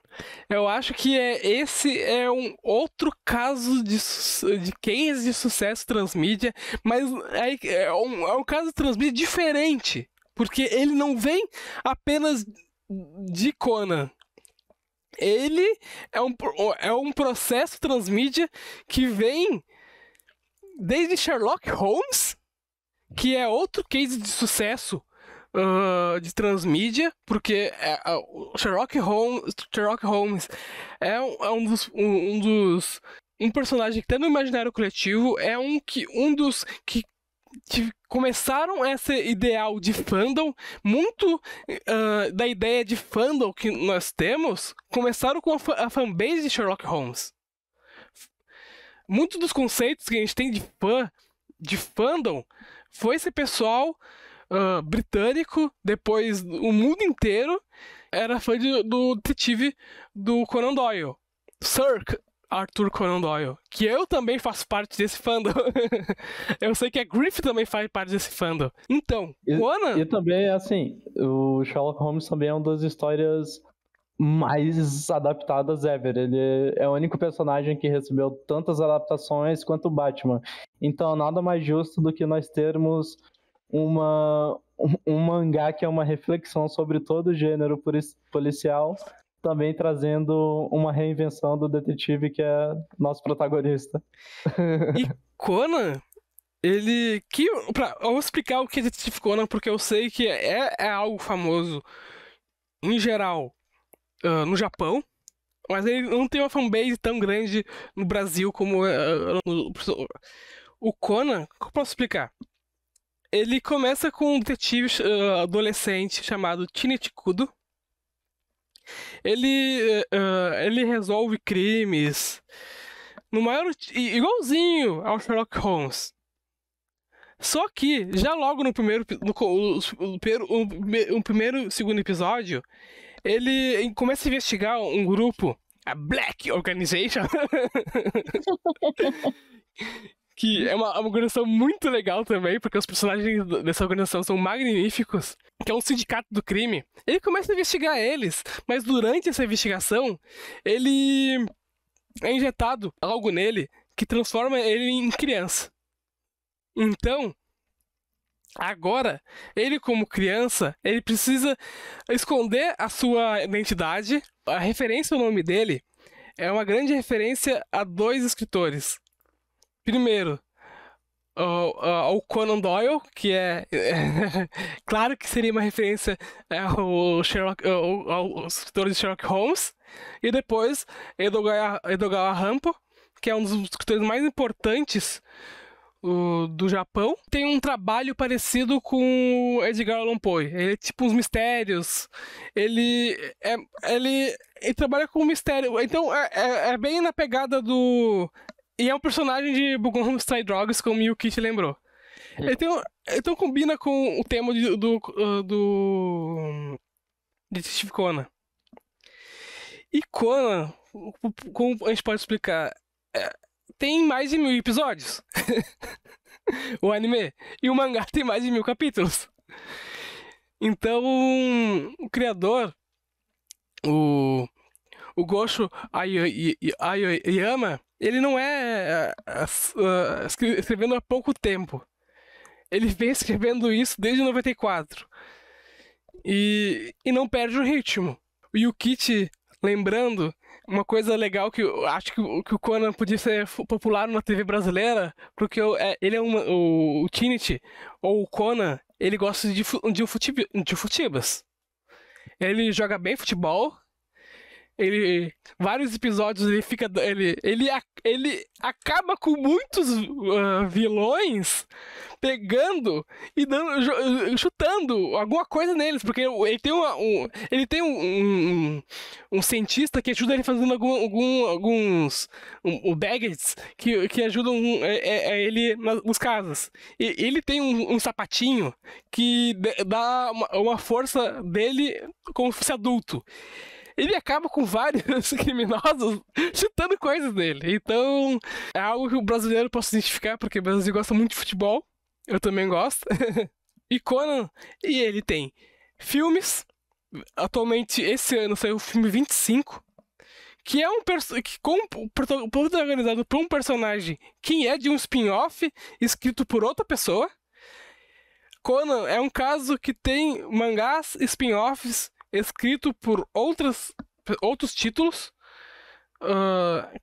Eu acho que esse é um outro caso de case de sucesso transmídia, mas é um caso de transmídia diferente. Porque ele não vem apenas de Conan. Ele é um processo transmídia que vem desde Sherlock Holmes, que é outro case de sucesso de transmídia, porque Sherlock Holmes é um personagem que está no imaginário coletivo, é um dos que começaram esse ideal de fandom. Muito da ideia de fandom que nós temos começaram com a fanbase de Sherlock Holmes. Muitos dos conceitos que a gente tem de fandom foi esse pessoal britânico, depois o mundo inteiro era fã do detetive do Conan Doyle, Sir Arthur Conan Doyle, que eu também faço parte desse fandom. Eu sei que a Griff também faz parte desse fandom. Então, Conan... E também, assim, o Sherlock Holmes também é uma das histórias mais adaptadas ever. Ele é o único personagem que recebeu tantas adaptações quanto o Batman. Então, nada mais justo do que nós termos um mangá que é uma reflexão sobre todo o gênero policial, também trazendo uma reinvenção do detetive que é nosso protagonista. E Conan, eu vou explicar o que é Detetive Conan, porque eu sei que é algo famoso em geral no Japão, mas ele não tem uma fanbase tão grande no Brasil como o Conan. Como eu posso explicar? Ele começa com um detetive adolescente chamado Shinichi Kudo. Ele resolve crimes igualzinho ao Sherlock Holmes. Só que, já logo no segundo episódio, ele começa a investigar um grupo, a Black Organization, que é uma organização muito legal também, porque os personagens dessa organização são magníficos, que é um sindicato do crime. Ele começa a investigar eles, mas durante essa investigação, ele é injetado algo nele que transforma ele em criança. Então, agora, ele como criança, ele precisa esconder a sua identidade. A referência ao nome dele é uma grande referência a dois escritores. Primeiro, ao Conan Doyle, que é claro que seria uma referência aos escritores de Sherlock Holmes, e depois Edogawa Rampo, que é um dos escritores mais importantes do Japão. Tem um trabalho parecido com Edgar Allan Poe. Ele é tipo uns mistérios. Ele trabalha com mistério. Então é bem na pegada do... E é um personagem de Bugon Stray Dogs, como o Yukichi lembrou. Então combina com o tema do Detetive Conan. E Conan, como a gente pode explicar, tem mais de 1000 episódios. O anime. E o mangá tem mais de 1000 capítulos. Então, o criador, o Gosho Aoyama, ele não escrevendo há pouco tempo. Ele vem escrevendo isso desde 94. E não perde o ritmo. O Yukichi, lembrando, uma coisa legal que eu acho que o Conan podia ser popular na TV brasileira, porque ele é o Shinichi, ou o Conan, ele gosta de futibas. Ele joga bem futebol. Vários episódios ele acaba com muitos vilões pegando e chutando alguma coisa neles, porque ele tem um cientista que ajuda ele fazendo alguns gadgets que ajudam ele nos casos. E ele tem um sapatinho que dá uma força dele como se fosse adulto. Ele acaba com vários criminosos chutando coisas nele. Então, é algo que o brasileiro pode se identificar, porque o Brasil gosta muito de futebol. Eu também gosto. E Conan, ele tem filmes. Atualmente, esse ano saiu o filme 25, que é protagonizado por um personagem que é de um spin-off escrito por outra pessoa. Conan é um caso que tem mangás spin-offs escritos por outros títulos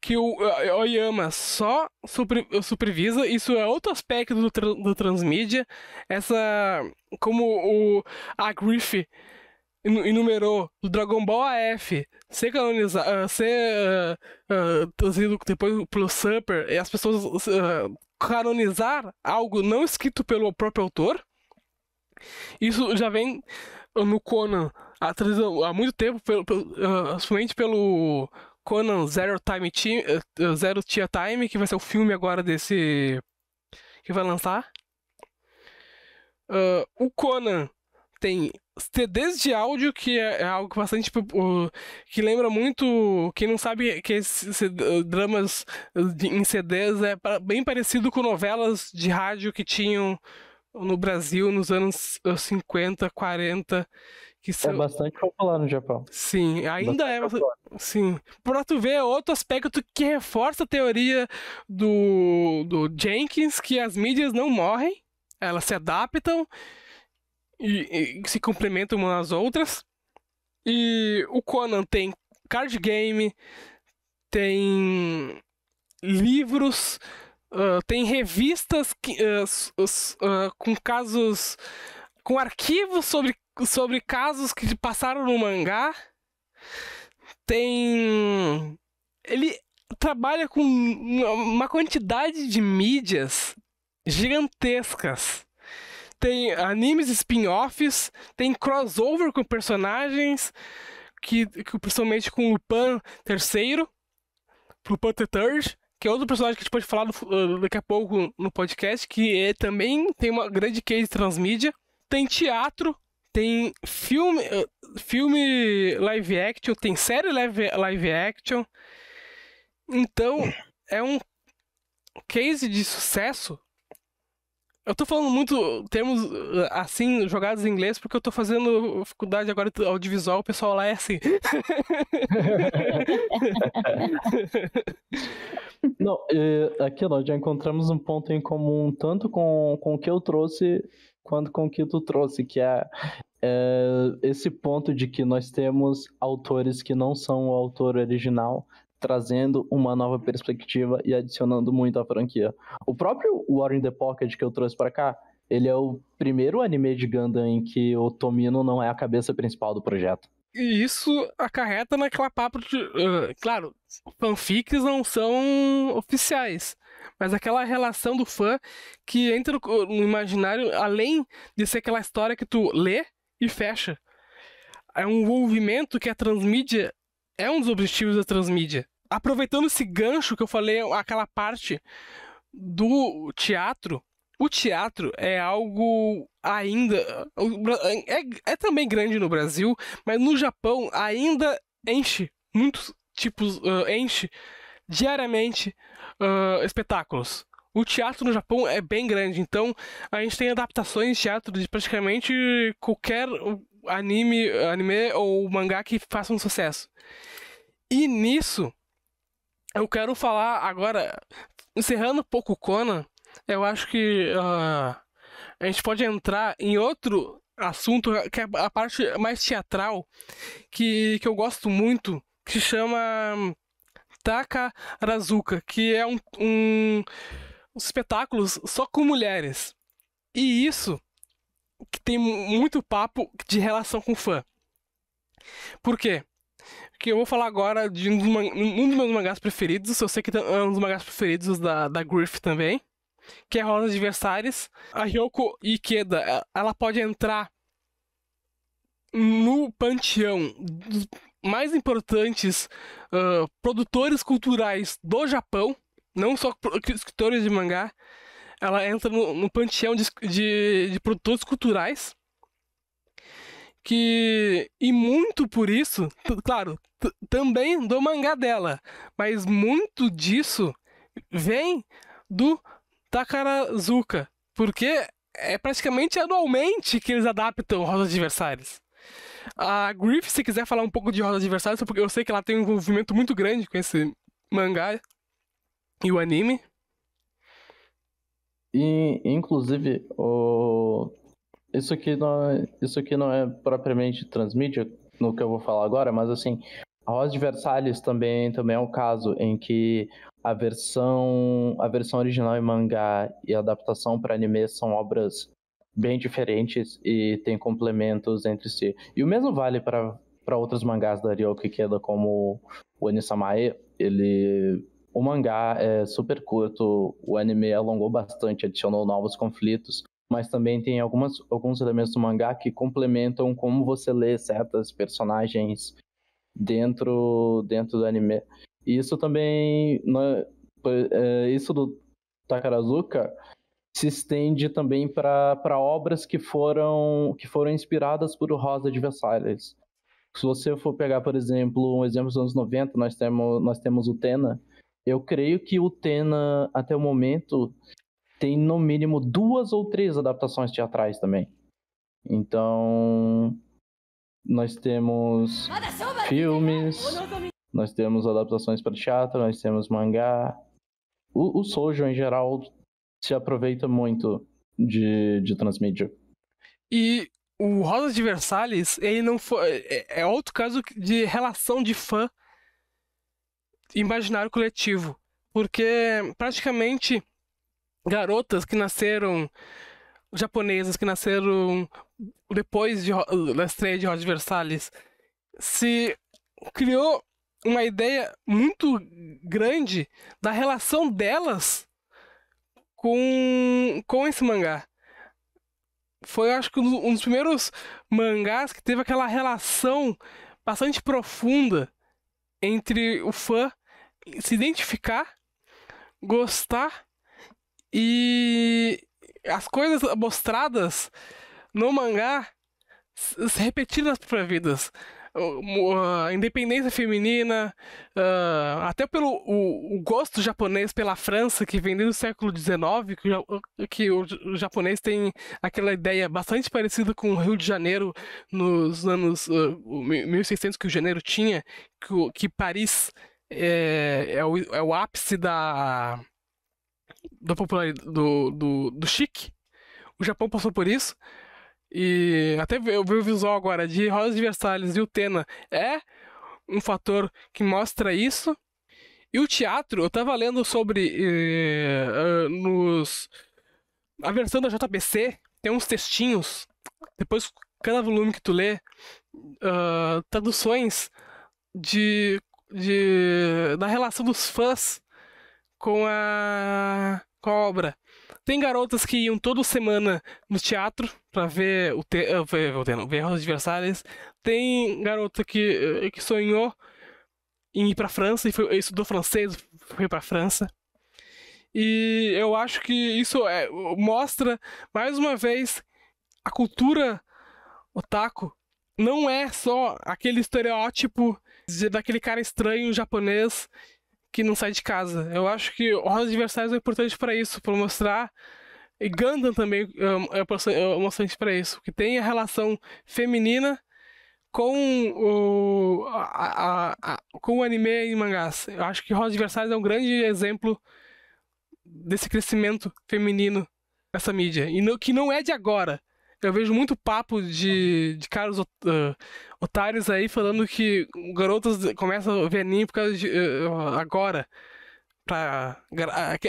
que o Oyama só supervisa. Isso é outro aspecto do transmídia. Como a Griff enumerou o Dragon Ball AF ser canonizado, ser trazido depois pelo Super, e as pessoas canonizar algo não escrito pelo próprio autor. Isso já vem no Conan há muito tempo, somente pelo Conan Zero Tia Time, que vai ser o filme agora desse que vai lançar. O Conan tem CDs de áudio, que é algo bastante que lembra muito, quem não sabe que esses dramas em CDs é bem parecido com novelas de rádio que tinham no Brasil nos anos 50, 40. É bastante popular no Japão. Sim, ainda é. Sim. Pra tu ver outro aspecto que reforça a teoria do Jenkins, que as mídias não morrem, elas se adaptam e se complementam umas às outras. E o Conan tem card game, tem livros, tem revistas com casos, com arquivos sobre casos que passaram no mangá. Ele trabalha com uma quantidade de mídias gigantescas. Tem animes spin-offs, tem crossover com personagens, que principalmente com Lupin III, Lupin the Third, que é outro personagem que a gente pode falar daqui a pouco no podcast, que também tem uma grande case transmídia. Tem teatro, tem filme live action, tem série live action. Então, é um case de sucesso. Eu tô falando muito termos assim, jogados em inglês, porque eu tô fazendo faculdade agora de audiovisual, o pessoal lá é assim. Não, aqui nós já encontramos um ponto em comum, tanto com o que eu trouxe, quanto com o que tu trouxe, que é esse ponto de que nós temos autores que não são o autor original, trazendo uma nova perspectiva e adicionando muito à franquia. O próprio War in the Pocket que eu trouxe pra cá, ele é o primeiro anime de Gundam em que o Tomino não é a cabeça principal do projeto. E isso acarreta naquela papo de... claro, fanfics não são oficiais, mas aquela relação do fã que entra no imaginário, além de ser aquela história que tu lê e fecha. É um envolvimento que a transmídia é um dos objetivos da transmídia. Aproveitando esse gancho que eu falei, aquela parte do teatro, o teatro é algo ainda... É também grande no Brasil, mas no Japão ainda enche muitos tipos... enche diariamente espetáculos. O teatro no Japão é bem grande, então a gente tem adaptações de teatro de praticamente qualquer anime ou mangá que faça um sucesso. E nisso, eu quero falar agora, encerrando um pouco o Conan, eu acho que a gente pode entrar em outro assunto, que é a parte mais teatral, que eu gosto muito, que se chama Takarazuka, que é um espetáculos só com mulheres. E isso que tem muito papo de relação com fã. Por quê? Porque eu vou falar agora de um dos meus mangás preferidos. Eu sei que é um dos mangás preferidos da Griff também, que é Rosas de Versalhes. A Ryoko Ikeda, ela pode entrar no panteão dos mais importantes produtores culturais do Japão, não só escritores de mangá. Ela entra no panteão de produtores culturais. E muito por isso, claro, também do mangá dela, mas muito disso vem do Takarazuka, porque é praticamente anualmente que eles adaptam Rosas de Versalhes. A Griff, se quiser falar um pouco de Rosas de Versalhes, porque eu sei que ela tem um envolvimento muito grande com esse mangá e o anime. E, inclusive, isso aqui não é propriamente transmídia, no que eu vou falar agora, mas assim, a Rosa de Versalhes também é um caso em que a versão original em mangá e a adaptação para anime são obras bem diferentes e têm complementos entre si. E o mesmo vale para outros mangás da Ryoki Ikeda, como o Onisamae. O mangá é super curto, o anime alongou bastante, adicionou novos conflitos, mas também tem alguns elementos do mangá que complementam como você lê certas personagens dentro do anime. E isso também, isso do Takarazuka se estende também para obras que foram inspiradas por o Rosa de Versalhes. Se você for pegar, por exemplo, um exemplo dos anos 90, nós temos o Tena. Eu creio que o Tena, até o momento, tem no mínimo 2 ou 3 adaptações teatrais também. Então, nós temos filmes, nós temos adaptações para teatro, nós temos mangá. O shoujo, em geral, se aproveita muito de transmídia. E o Rosa de Versalhes, ele não foi. É outro caso de relação de fã e imaginário coletivo. Porque praticamente garotas que nasceram. Japonesas que nasceram depois da estreia de Rosa de Versalhes, se criou uma ideia muito grande da relação delas com esse mangá. Foi, acho que, um dos primeiros mangás que teve aquela relação bastante profunda entre o fã se identificar, gostar e as coisas mostradas no mangá se repetir nas próprias vidas. A independência feminina, até pelo o gosto japonês pela França, que vem desde o século XIX, que o japonês tem aquela ideia bastante parecida com o Rio de Janeiro nos anos 1600, que o Janeiro tinha, que Paris é o ápice da popularidade do chique. O Japão passou por isso. E até eu vi o visual agora de Rosa de Versalhes e o Tena é um fator que mostra isso. E o teatro, eu tava lendo sobre a versão da JBC, tem uns textinhos, depois cada volume que tu lê, traduções da relação dos fãs com a obra. Tem garotas que iam toda semana no teatro pra ver ver Rosa de Versalhes. Tem garota que sonhou em ir pra França e estudou francês, foi pra França. E eu acho que isso mostra, mais uma vez, a cultura otaku não é só aquele estereótipo daquele cara estranho japonês que não sai de casa. Eu acho que Rosa de Versalhes é importante para isso, para mostrar. E Gundam também é importante para isso, que tem a relação feminina com com o anime e mangás. Eu acho que Rosa de Versalhes é um grande exemplo desse crescimento feminino nessa mídia, e que não é de agora. Eu vejo muito papo de caras otários aí falando que garotas começam a ver anime por causa de agora.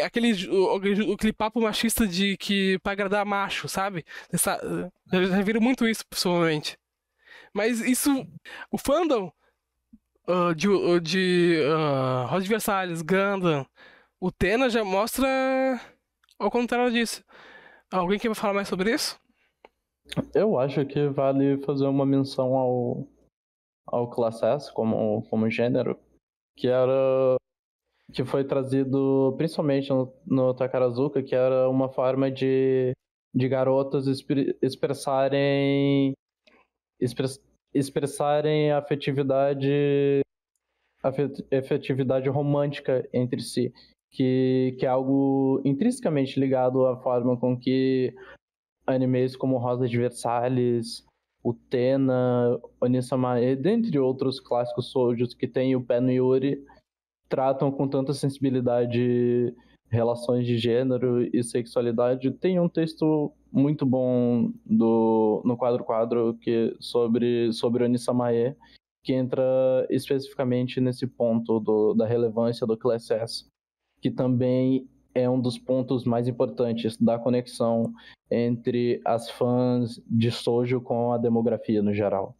Aquele papo machista de que pra agradar macho, sabe? Eu já viram muito isso, pessoalmente. Mas isso, o fandom de Rosa de Versalhes, Gundam, o Tena já mostra ao contrário disso. Alguém quer falar mais sobre isso? Eu acho que vale fazer uma menção ao Class S como gênero, que foi trazido principalmente no Takarazuka, que era uma forma de garotas expressarem a afetividade romântica entre si, que é algo intrinsecamente ligado à forma com que animes como Rosa de Versalhes, o Tena, Onisamae, dentre outros clássicos shoujos que tem o Pé no Yuri, tratam com tanta sensibilidade relações de gênero e sexualidade. Tem um texto muito bom no quadro sobre Oninsamae, que entra especificamente nesse ponto da relevância do Class S, que também é um dos pontos mais importantes da conexão entre as fãs de shoujo com a demografia no geral.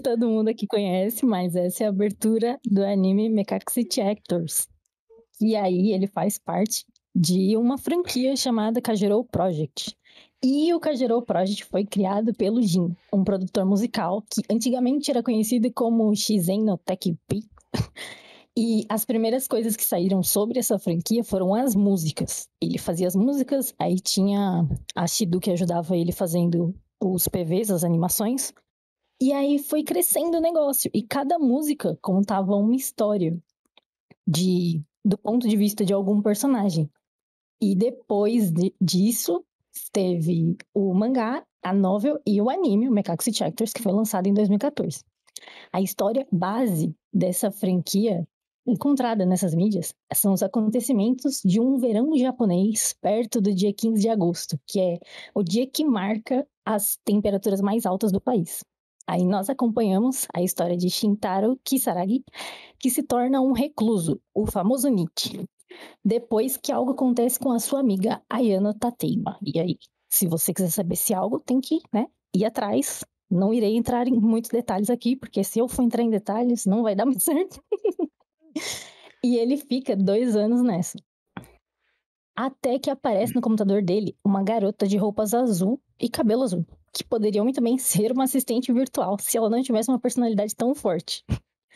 Todo mundo aqui conhece, mas essa é a abertura do anime Mekakushi Chapters. E aí ele faz parte de uma franquia chamada Kajero Project. E o Kajero Project foi criado pelo Jin, um produtor musical que antigamente era conhecido como Shizen no Tekkei. E as primeiras coisas que saíram sobre essa franquia foram as músicas. Ele fazia as músicas, aí tinha a Shidu que ajudava ele fazendo os PVs, as animações. E aí foi crescendo o negócio. E cada música contava uma história do ponto de vista de algum personagem. E depois disso, teve o mangá, a novel e o anime, o Mekakushi Chapters, que foi lançado em 2014. A história base dessa franquia, encontrada nessas mídias, são os acontecimentos de um verão japonês perto do dia 15 de agosto, que é o dia que marca as temperaturas mais altas do país. Aí nós acompanhamos a história de Shintaro Kisaragi, que se torna um recluso, o famoso Nichi, depois que algo acontece com a sua amiga Ayano Tateima. E aí, se você quiser saber se algo, tem que ir atrás. Não irei entrar em muitos detalhes aqui, porque se eu for entrar em detalhes, não vai dar muito certo. E ele fica 2 anos nessa. Até que aparece no computador dele uma garota de roupas azul e cabelo azul, que poderia muito bem ser uma assistente virtual, se ela não tivesse uma personalidade tão forte.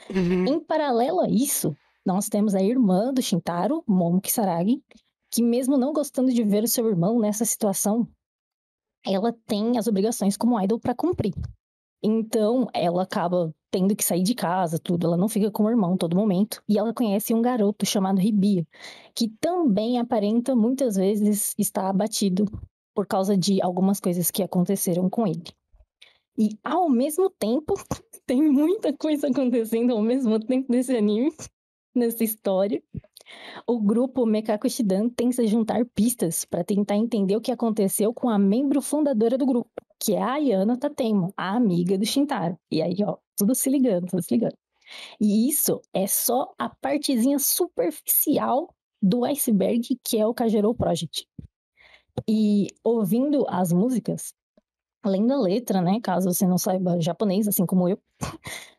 Em paralelo a isso, nós temos a irmã do Shintaro, Momo Kisaragi, que mesmo não gostando de ver o seu irmão nessa situação, ela tem as obrigações como idol para cumprir. Então, ela acaba tendo que sair de casa, tudo. Ela não fica com o irmão todo momento. E ela conhece um garoto chamado Ribia, que também aparenta muitas vezes estar abatido por causa de algumas coisas que aconteceram com ele. E, ao mesmo tempo, tem muita coisa acontecendo ao mesmo tempo nesse anime, nessa história. O grupo Mekakushidan tem que se juntar pistas para tentar entender o que aconteceu com a membro fundadora do grupo, que é a Ayano Tateima, a amiga do Shintaro. E aí, tudo se ligando. E isso é só a partezinha superficial do iceberg, que é o Kajero Project. E ouvindo as músicas, além da letra, caso você não saiba japonês, assim como eu,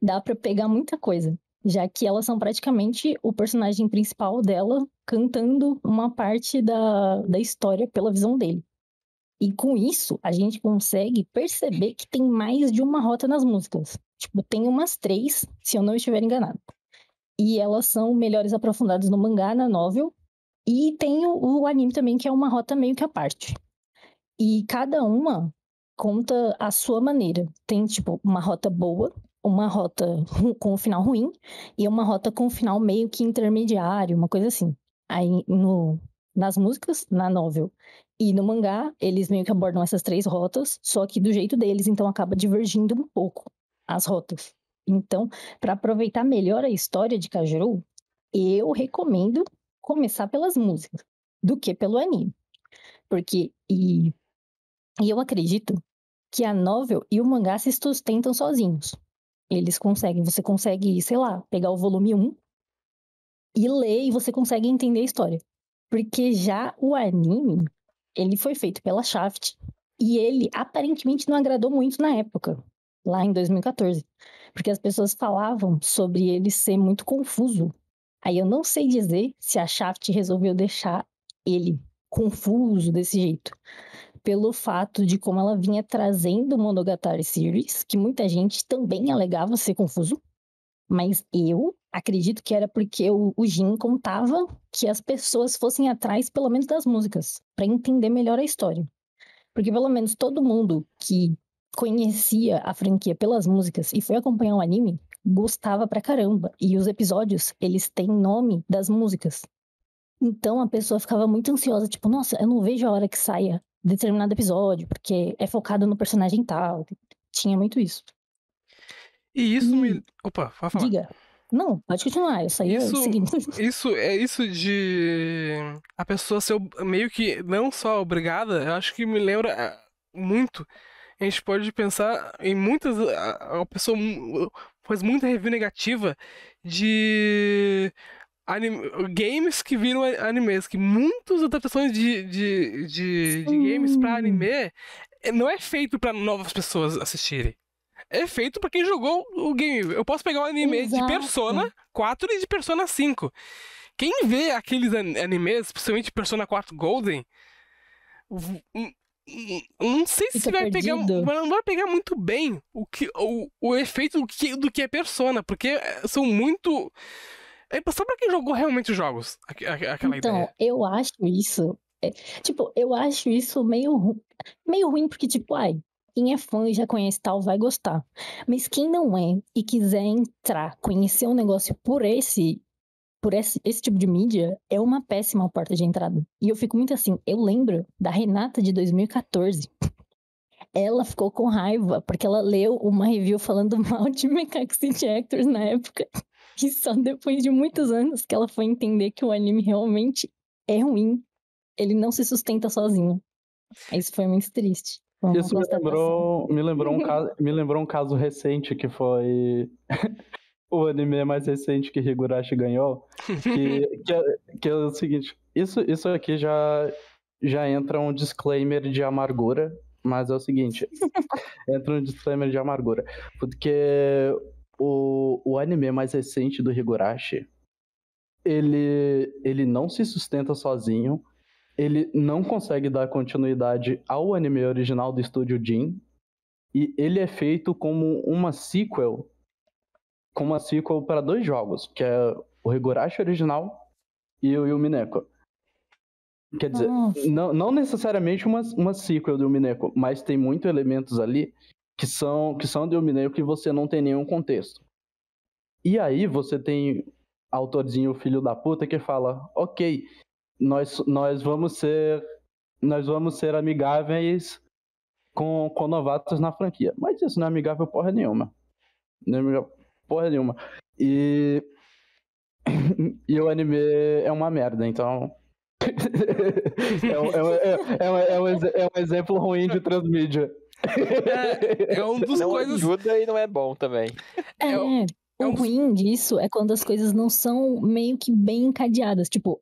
dá pra pegar muita coisa, já que elas são praticamente o personagem principal dela cantando uma parte da história pela visão dele. E com isso, a gente consegue perceber que tem mais de uma rota nas músicas. Tipo, tem umas 3, se eu não estiver enganado. E elas são melhores aprofundadas no mangá, na novel, e tem o anime também, que é uma rota meio que à parte. E cada uma conta a sua maneira. Tem, tipo, uma rota boa, uma rota com um final ruim, e uma rota com um final meio que intermediário, uma coisa assim. Aí, nas músicas, na novel e no mangá, eles meio que abordam essas 3 rotas, só que do jeito deles, então acaba divergindo um pouco as rotas. Então, para aproveitar melhor a história de Kajero, eu recomendo começar pelas músicas, do que pelo anime. Porque, e eu acredito que a novel e o mangá se sustentam sozinhos. Você consegue, sei lá, pegar o volume 1 e ler, e você consegue entender a história. Porque já o anime, ele foi feito pela Shaft, e ele aparentemente não agradou muito na época, lá em 2014. Porque as pessoas falavam sobre ele ser muito confuso. Aí eu não sei dizer se a Shaft resolveu deixar ele confuso desse jeito, pelo fato de como ela vinha trazendo o Monogatari Series, que muita gente também alegava ser confuso, Mas eu acredito que era porque o Jin contava que as pessoas fossem atrás, pelo menos, das músicas, pra entender melhor a história. Porque pelo menos todo mundo que conhecia a franquia pelas músicas e foi acompanhar o anime, gostava pra caramba. E os episódios, eles têm nome das músicas. Então a pessoa ficava muito ansiosa, tipo, nossa, eu não vejo a hora que saia determinado episódio, porque é focado no personagem tal. Tinha muito isso. E isso me... Opa, vai falar. Diga. Não, pode continuar, eu saí seguindo. Isso de a pessoa ser meio que não só obrigada, eu acho que me lembra muito. A gente pode pensar em muitas... A pessoa faz muita review negativa de games que viram animes, que muitas adaptações de games pra anime não é feito pra novas pessoas assistirem. É feito pra quem jogou o game. Eu posso pegar um anime de Persona 4 e de Persona 5. Quem vê aqueles animes, principalmente Persona 4 Golden, não sei se vai pegar, não vai pegar muito bem o efeito do que é Persona, porque são muito... É só pra quem jogou realmente os jogos, aquela então, ideia. Eu acho isso... eu acho isso meio ruim, porque, quem é fã e já conhece tal vai gostar. Mas quem não é e quiser entrar, conhecer um negócio por esse tipo de mídia, é uma péssima porta de entrada. E eu fico muito assim, eu lembro da Renata de 2014. Ela ficou com raiva, porque ela leu uma review falando mal de Macaque City Actors na época. E só depois de muitos anos que ela foi entender que o anime realmente é ruim. Ele não se sustenta sozinho. Isso foi muito triste. Isso me lembrou um caso recente que foi o anime mais recente que Higurashi ganhou, que é o seguinte, isso aqui já entra um disclaimer de amargura, mas é o seguinte, entra um disclaimer de amargura, porque o anime mais recente do Higurashi, ele não se sustenta sozinho. Ele não consegue dar continuidade ao anime original do estúdio Jin. E ele é feito como uma sequel para 2 jogos, que é o Higurashi original e o Yumineko. Quer dizer, não necessariamente uma sequel do Yumineko, mas tem muitos elementos ali que são do Yumineko que você não tem nenhum contexto. E aí você tem autorzinho filho da puta que fala, ok, nós vamos ser amigáveis com novatos na franquia. Mas isso não é amigável porra nenhuma. Não é amigável porra nenhuma. E o anime é uma merda, então... é um exemplo ruim de transmídia. É um dos não coisas... ajuda e não é bom também. O ruim disso é quando as coisas não são meio que bem encadeadas. Tipo,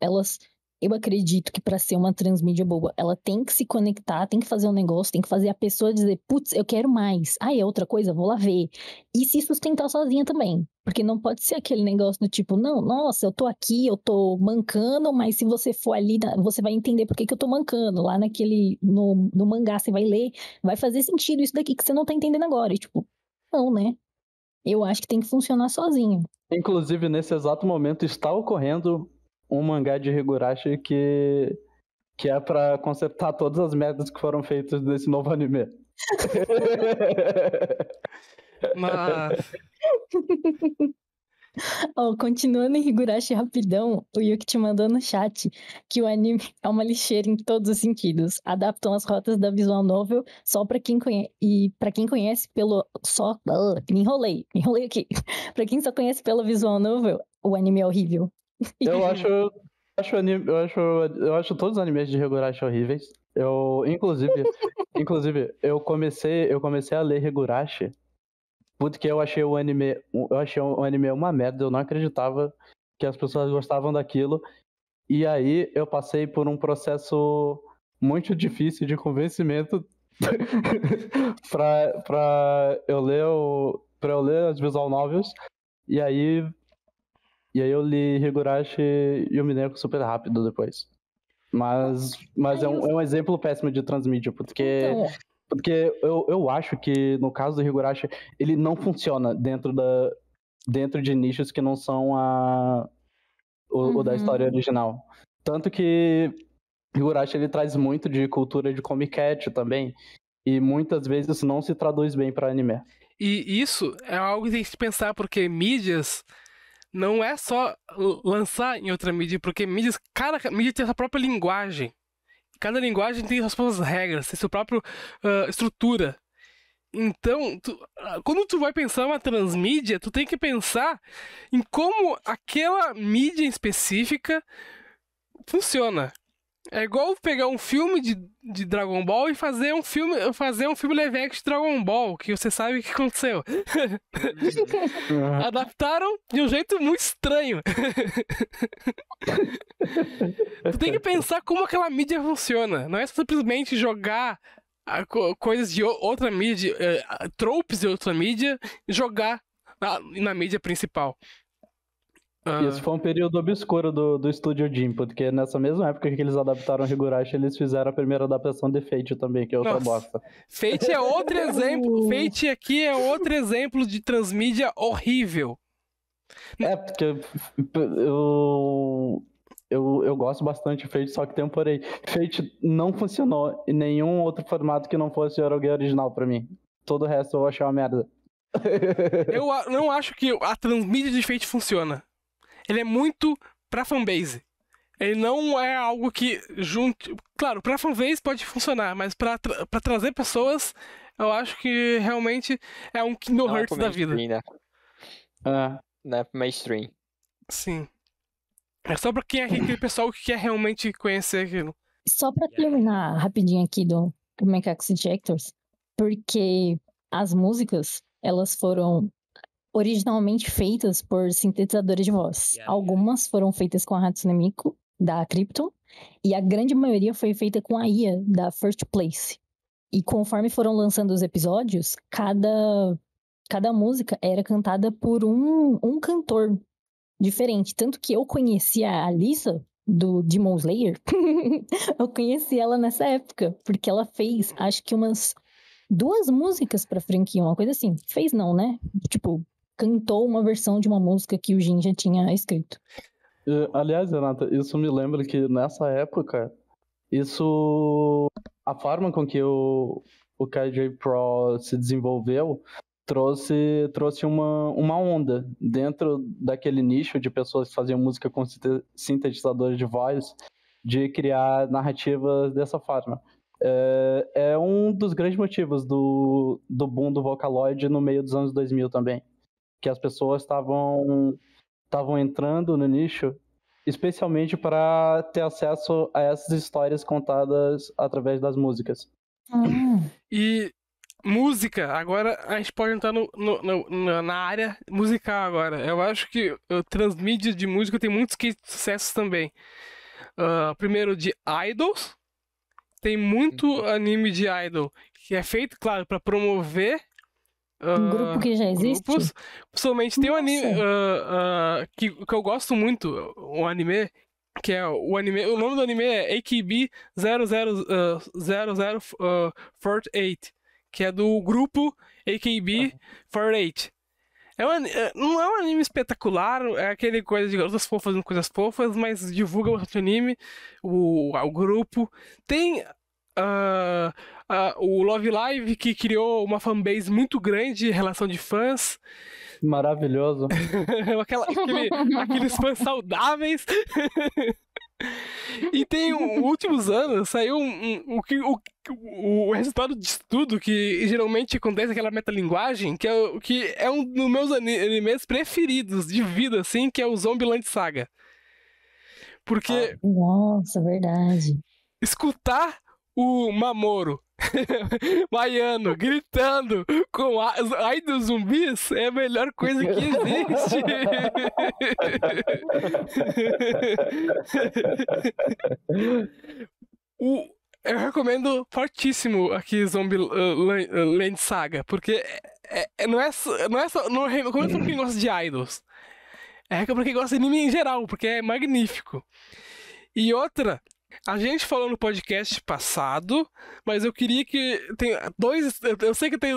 eu acredito que pra ser uma transmídia boa, ela tem que se conectar, tem que fazer um negócio, tem que fazer a pessoa dizer, putz, eu quero mais. Ah, é outra coisa? Vou lá ver. E se sustentar sozinha também. Porque não pode ser aquele negócio do tipo, não, nossa, eu tô aqui, eu tô mancando, mas se você for ali, você vai entender por que eu tô mancando. Lá no mangá, você vai ler, vai fazer sentido isso daqui que você não tá entendendo agora. E tipo, não, né? Eu acho que tem que funcionar sozinho. Inclusive, nesse exato momento, está ocorrendo um mangá de Higurashi que é pra consertar todas as merdas que foram feitas nesse novo anime. Mas... Continuando em Higurashi rapidão, o Yuki te mandou no chat que o anime é uma lixeira em todos os sentidos. Adaptam as rotas da visual novel só pra quem conhece. E pra quem conhece pelo... me enrolei aqui. Pra quem só conhece pelo visual novel, o anime é horrível. Eu acho todos os animes de Higurashi horríveis. Inclusive, eu comecei a ler Higurashi porque eu achei o anime uma merda. Eu não acreditava que as pessoas gostavam daquilo. E aí eu passei por um processo muito difícil de convencimento pra eu ler as visual novels. E aí eu li Higurashi e Yumineko super rápido depois. Mas é um exemplo péssimo de transmídia, porque eu acho que no caso do Higurashi, ele não funciona dentro dentro de nichos que não são o da história original. Tanto que Higurashi ele traz muito de cultura de comiquete também, e muitas vezes isso não se traduz bem para anime. E isso é algo que tem que se pensar, porque mídias não é só lançar em outra mídia, porque cada mídia tem a sua própria linguagem. Cada linguagem tem suas próprias regras, tem sua própria estrutura. Então, quando tu vai pensar uma transmídia, tu tem que pensar em como aquela mídia específica funciona. É igual pegar um filme de Dragon Ball e fazer um filme live action de Dragon Ball, que você sabe o que aconteceu. Adaptaram de um jeito muito estranho. Tu tem que pensar como aquela mídia funciona. Não é simplesmente jogar coisas de outra mídia, tropes de outra mídia, e jogar na mídia principal. Isso foi um período obscuro do Estúdio Jim, porque nessa mesma época que eles adaptaram Higurashi, eles fizeram a primeira adaptação de Fate também, que é outra bosta. Fate é outro exemplo. Fate aqui é outro exemplo de transmídia horrível. Porque eu gosto bastante de Fate, só que temporei. Fate não funcionou em nenhum outro formato que não fosse o Eurogame original pra mim. Todo o resto eu achei uma merda. Eu não acho que a transmídia de Fate funciona. Ele é muito pra fanbase. Ele não é algo que junte... Claro, pra fanbase pode funcionar, mas pra trazer pessoas, eu acho que realmente é um Kingdom Hearts da vida. Né? Não é mainstream. Sim. É só pra quem é aquele pessoal que quer realmente conhecer aquilo. Só pra terminar rapidinho aqui do Macaco Ejectors, porque as músicas, elas foram originalmente feitas por sintetizadores de voz. Algumas foram feitas com a Hatsune Miku, da Krypton, e a grande maioria foi feita com a IA, da First Place. E conforme foram lançando os episódios, cada música era cantada por um cantor diferente. Tanto que eu conheci a Alisa, do Demon Slayer, eu conheci ela nessa época, porque ela fez, acho que umas 2 músicas pra franquia, uma coisa assim. Fez não, né? Tipo, cantou uma versão de uma música que o Jin já tinha escrito. Aliás, Renata, isso me lembra que nessa época, a forma com que o KJ Pro se desenvolveu trouxe uma onda dentro daquele nicho de pessoas que faziam música com sintetizadores de voz, de criar narrativas dessa forma. É um dos grandes motivos do boom do Vocaloid no meio dos anos 2000 também. Que as pessoas estavam entrando no nicho, especialmente para ter acesso a essas histórias contadas através das músicas. E música, agora a gente pode entrar na área musical agora. Eu acho que transmídia de música tem muitos cases de sucesso também. Primeiro de idols. Tem muito anime de idol que é feito, claro, para promover um grupo que já existe? Grupos. Pessoalmente, tem um anime que eu gosto muito, um anime, que é o anime. O nome do anime é AKB 0048, que é do grupo AKB 48. Não é um anime espetacular, é aquele coisa de garotas fofas fazendo coisas fofas, mas divulga bastante anime, o grupo. Tem o Love Live, que criou uma fanbase muito grande em relação de fãs. Maravilhoso. Aqueles fãs saudáveis. E tem, últimos anos, saiu o resultado de estudo que geralmente acontece naquela metalinguagem, que é um dos meus animes preferidos de vida, assim, que é o Zombieland Saga. Porque... Nossa, verdade. Escutar o Mamoru Maiano gritando com ai dos zumbis é a melhor coisa que existe. Eu recomendo fortíssimo aqui Zombieland Saga, porque não é só pra quem gosta de idols, é pra quem gosta de anime em geral, porque é magnífico. E outra, a gente falou no podcast passado, mas eu queria que... Eu sei que tem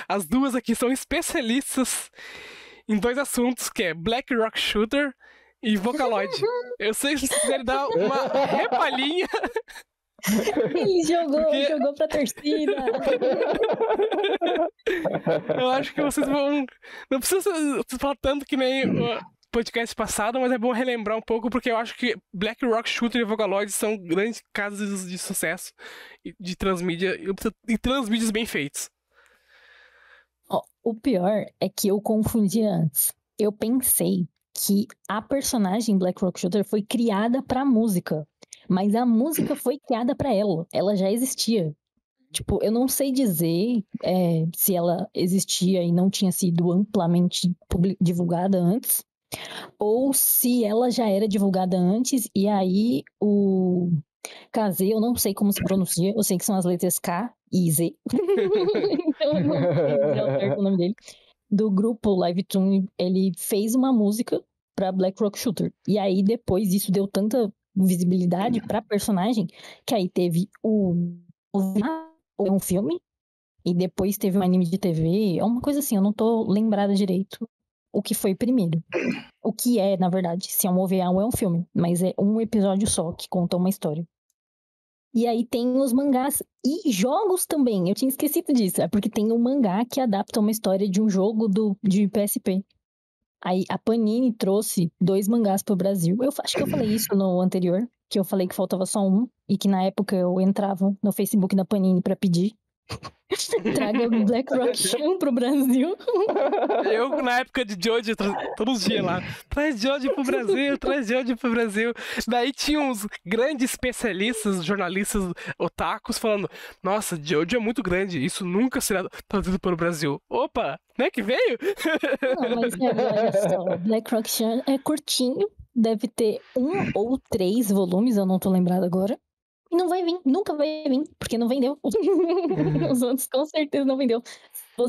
as duas aqui são especialistas em 2 assuntos, que é Black Rock Shooter e Vocaloid. Eu sei que vocês quiserem dar uma repalhinha. Ele jogou Porque- pra torcida. Eu acho que vocês vão. Não precisa falar tanto que nem o podcast passado, mas é bom relembrar um pouco, porque eu acho que Black Rock Shooter e Vocaloid são grandes casos de sucesso de transmídia e transmídias bem feitos. Ó, o pior é que eu confundi antes. Eu pensei que a personagem Black Rock Shooter foi criada pra música, mas a música foi criada pra ela. Ela já existia. Tipo, eu não sei dizer se ela existia e não tinha sido amplamente divulgada antes, ou se ela já era divulgada antes e aí o KZ, eu não sei como se pronuncia, eu sei que são as letras K e Z. Então eu não sei dizer ao certo o nome dele. Do grupo Live Tune, ele fez uma música pra Black Rock Shooter. E aí depois isso deu tanta visibilidade pra personagem que aí teve um filme e depois teve um anime de TV, é uma coisa assim, eu não tô lembrada direito o que foi primeiro. O que é, na verdade, se é um OVA ou é um filme, mas é um episódio só que conta uma história. E aí tem os mangás e jogos também, eu tinha esquecido disso, é porque tem um mangá que adapta uma história de um jogo de PSP. Aí a Panini trouxe 2 mangás pro Brasil. Eu acho que eu falei isso no anterior, que eu falei que faltava só um, e que na época eu entrava no Facebook da Panini pra pedir. Traga o Black Rock Shun pro Brasil. Eu, na época de Jojo, todos os dias lá, traz Jojo pro Brasil, traz Jojo pro Brasil. Daí tinha uns grandes especialistas, jornalistas otakus, falando: nossa, Jojo é muito grande, isso nunca será traduzido para o Brasil. Opa, né que veio? Não, mas olha só, Black Rock Shun é curtinho, deve ter 1 ou 3 volumes, eu não tô lembrada agora. E não vai vir, nunca vai vir, porque não vendeu. Os outros com certeza não vendeu.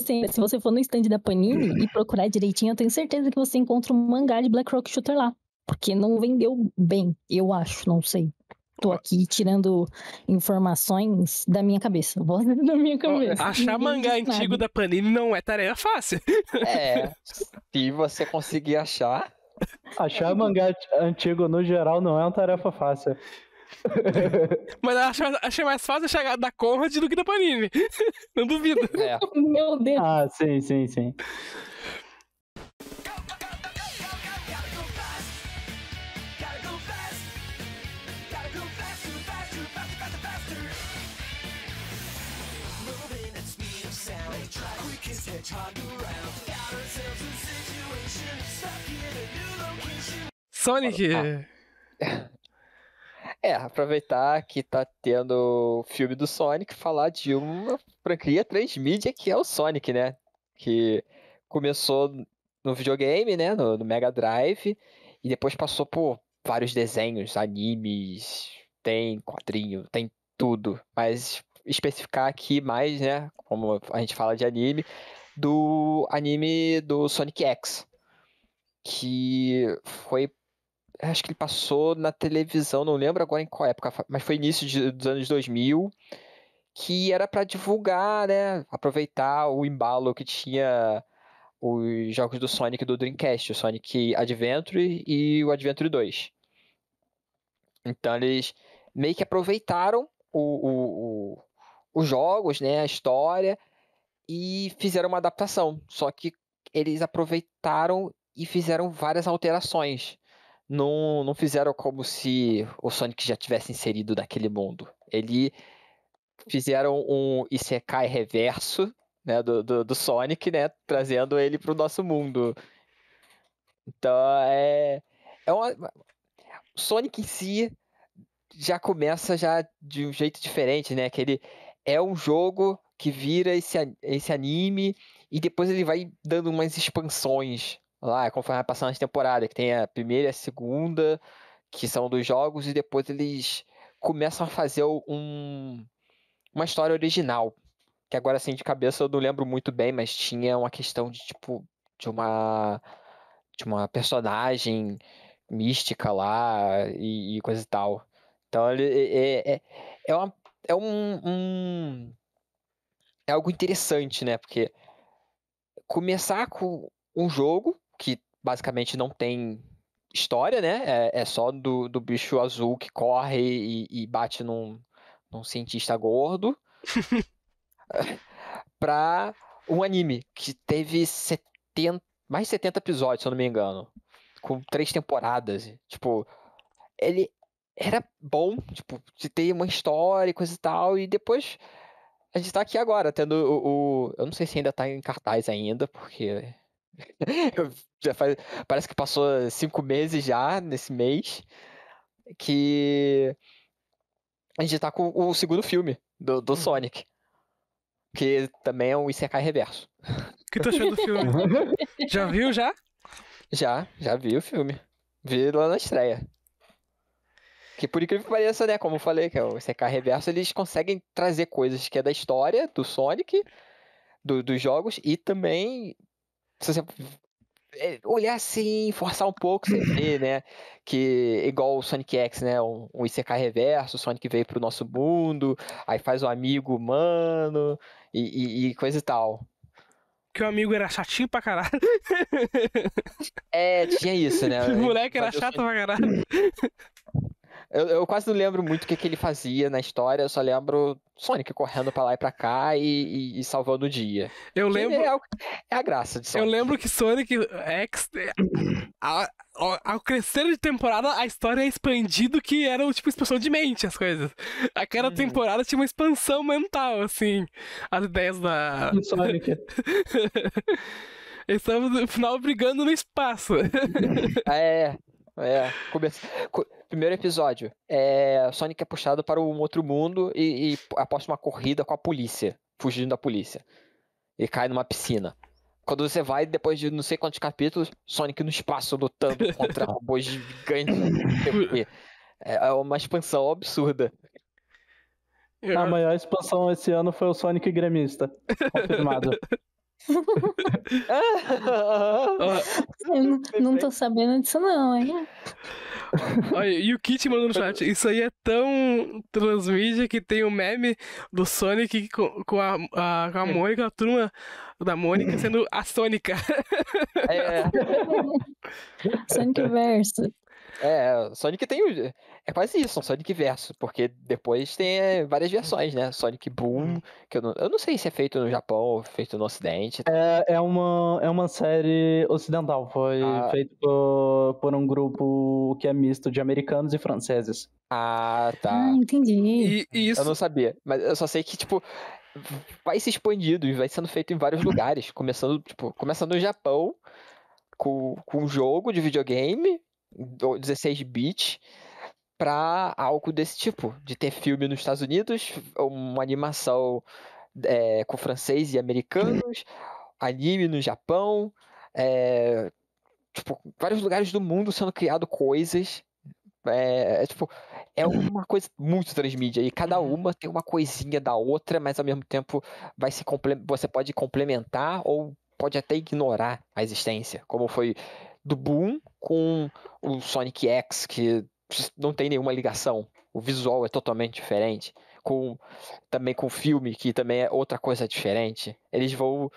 Se você for no stand da Panini e procurar direitinho, eu tenho certeza que você encontra um mangá de Black Rock Shooter lá. Porque não vendeu bem, eu acho, não sei. Tô aqui tirando informações da minha cabeça. Voz da minha cabeça. Achar Ninguém mangá disse antigo nada. da Panini não é tarefa fácil. Se você conseguir achar. Achar mangá antigo no geral não é uma tarefa fácil. Mas achei mais fácil chegar da Conrad do que da Panini. Não duvido. É. Meu Deus. Ah, sim. Sonic. Aproveitar que tá tendo o filme do Sonic, falar de uma franquia transmídia que é o Sonic, né? Que começou no videogame, né? No Mega Drive, e depois passou por vários desenhos, animes, tem quadrinho, tem tudo. Mas especificar aqui mais, né? Como a gente fala de anime, do anime do Sonic X, que foi. Acho que ele passou na televisão, não lembro agora em qual época, mas foi início dos anos 2000, que era para divulgar, né? Aproveitar o embalo que tinha os jogos do Sonic do Dreamcast, o Sonic Adventure e o Adventure 2. Então eles meio que aproveitaram os jogos, né? A história, e fizeram uma adaptação. Só que eles aproveitaram e fizeram várias alterações. Não fizeram como se o Sonic já tivesse inserido naquele mundo. Eles fizeram um Isekai reverso, né, do Sonic, né, trazendo ele para o nosso mundo. Então o Sonic em si já começa já de um jeito diferente, né? Que ele é um jogo que vira esse anime e depois ele vai dando umas expansões lá, conforme vai passando as temporadas, que tem a primeira e a segunda, que são dos jogos, e depois eles começam a fazer uma história original. Que agora, assim, de cabeça eu não lembro muito bem, mas tinha uma questão de, tipo, de uma personagem mística lá e coisa e tal. Então, ele é é algo interessante, né? Porque começar com um jogo que basicamente não tem história, né? É só do bicho azul que corre e bate num cientista gordo. Pra um anime que teve mais de 70 episódios, se eu não me engano. Com 3 temporadas. Tipo, ele era bom, tipo, de ter uma história e coisa e tal. E depois a gente tá aqui agora, tendo eu não sei se ainda tá em cartaz ainda, porque parece que passou 5 meses já nesse mês. Que a gente tá com o segundo filme do Sonic. Que também é um Isekai reverso. O que tu achou do filme? Já viu, já? Já vi o filme. Vi lá na estreia. Que por incrível que pareça, né? Como eu falei, que é o Isekai reverso, eles conseguem trazer coisas que é da história do Sonic, dos jogos, e também, se você olhar assim, forçar um pouco, você vê, né? Que igual o Sonic X, né? Um Isekai reverso, o Sonic veio pro nosso mundo, aí faz um amigo humano e coisa e tal. Que o amigo era chatinho pra caralho. Tinha isso, né? O moleque era chato pra caralho. Eu quase não lembro muito o que ele fazia na história, eu só lembro Sonic correndo pra lá e pra cá e salvando o dia. Eu lembro. É a graça de Sonic. Eu lembro que Sonic X, ao crescer de temporada, a história é expandido que era tipo expansão de mente as coisas. A cada temporada tinha uma expansão mental, assim. As ideias da. Sonic. Eles estavam no final brigando no espaço. Primeiro episódio, Sonic é puxado para um outro mundo e aposta uma corrida com a polícia, fugindo da polícia. E cai numa piscina. Quando você vai, depois de não sei quantos capítulos, Sonic no espaço lutando contra robôs gigantes. É uma expansão absurda. A maior expansão esse ano foi o Sonic gremista. Confirmado. Eu não tô sabendo disso não, hein? Olha, e o Kit mandou no chat, isso aí é tão transmídia que tem o meme do Sonic com a Mônica, a turma da Mônica sendo a Sônica. Sonic Verso. Sonic tem é quase isso, um Sonic Verso, porque depois tem várias versões, né? Sonic Boom, que eu não sei se é feito no Japão ou feito no Ocidente. É uma série ocidental, foi feito por um grupo que é misto de americanos e franceses. Ah, tá. Entendi. E isso... Eu não sabia, mas eu só sei que, tipo, vai se expandindo e vai sendo feito em vários lugares, começando no Japão, com um jogo de videogame, 16 bits, pra algo desse tipo, de ter filme nos Estados Unidos, uma animação com francês e americanos, anime no Japão, tipo, vários lugares do mundo sendo criado coisas, é uma coisa muito transmídia, e cada uma tem uma coisinha da outra, mas ao mesmo tempo você pode complementar ou pode até ignorar a existência, como foi do Boom com o Sonic X, que não tem nenhuma ligação, o visual é totalmente diferente, também com o filme, que também é outra coisa diferente. Eles vão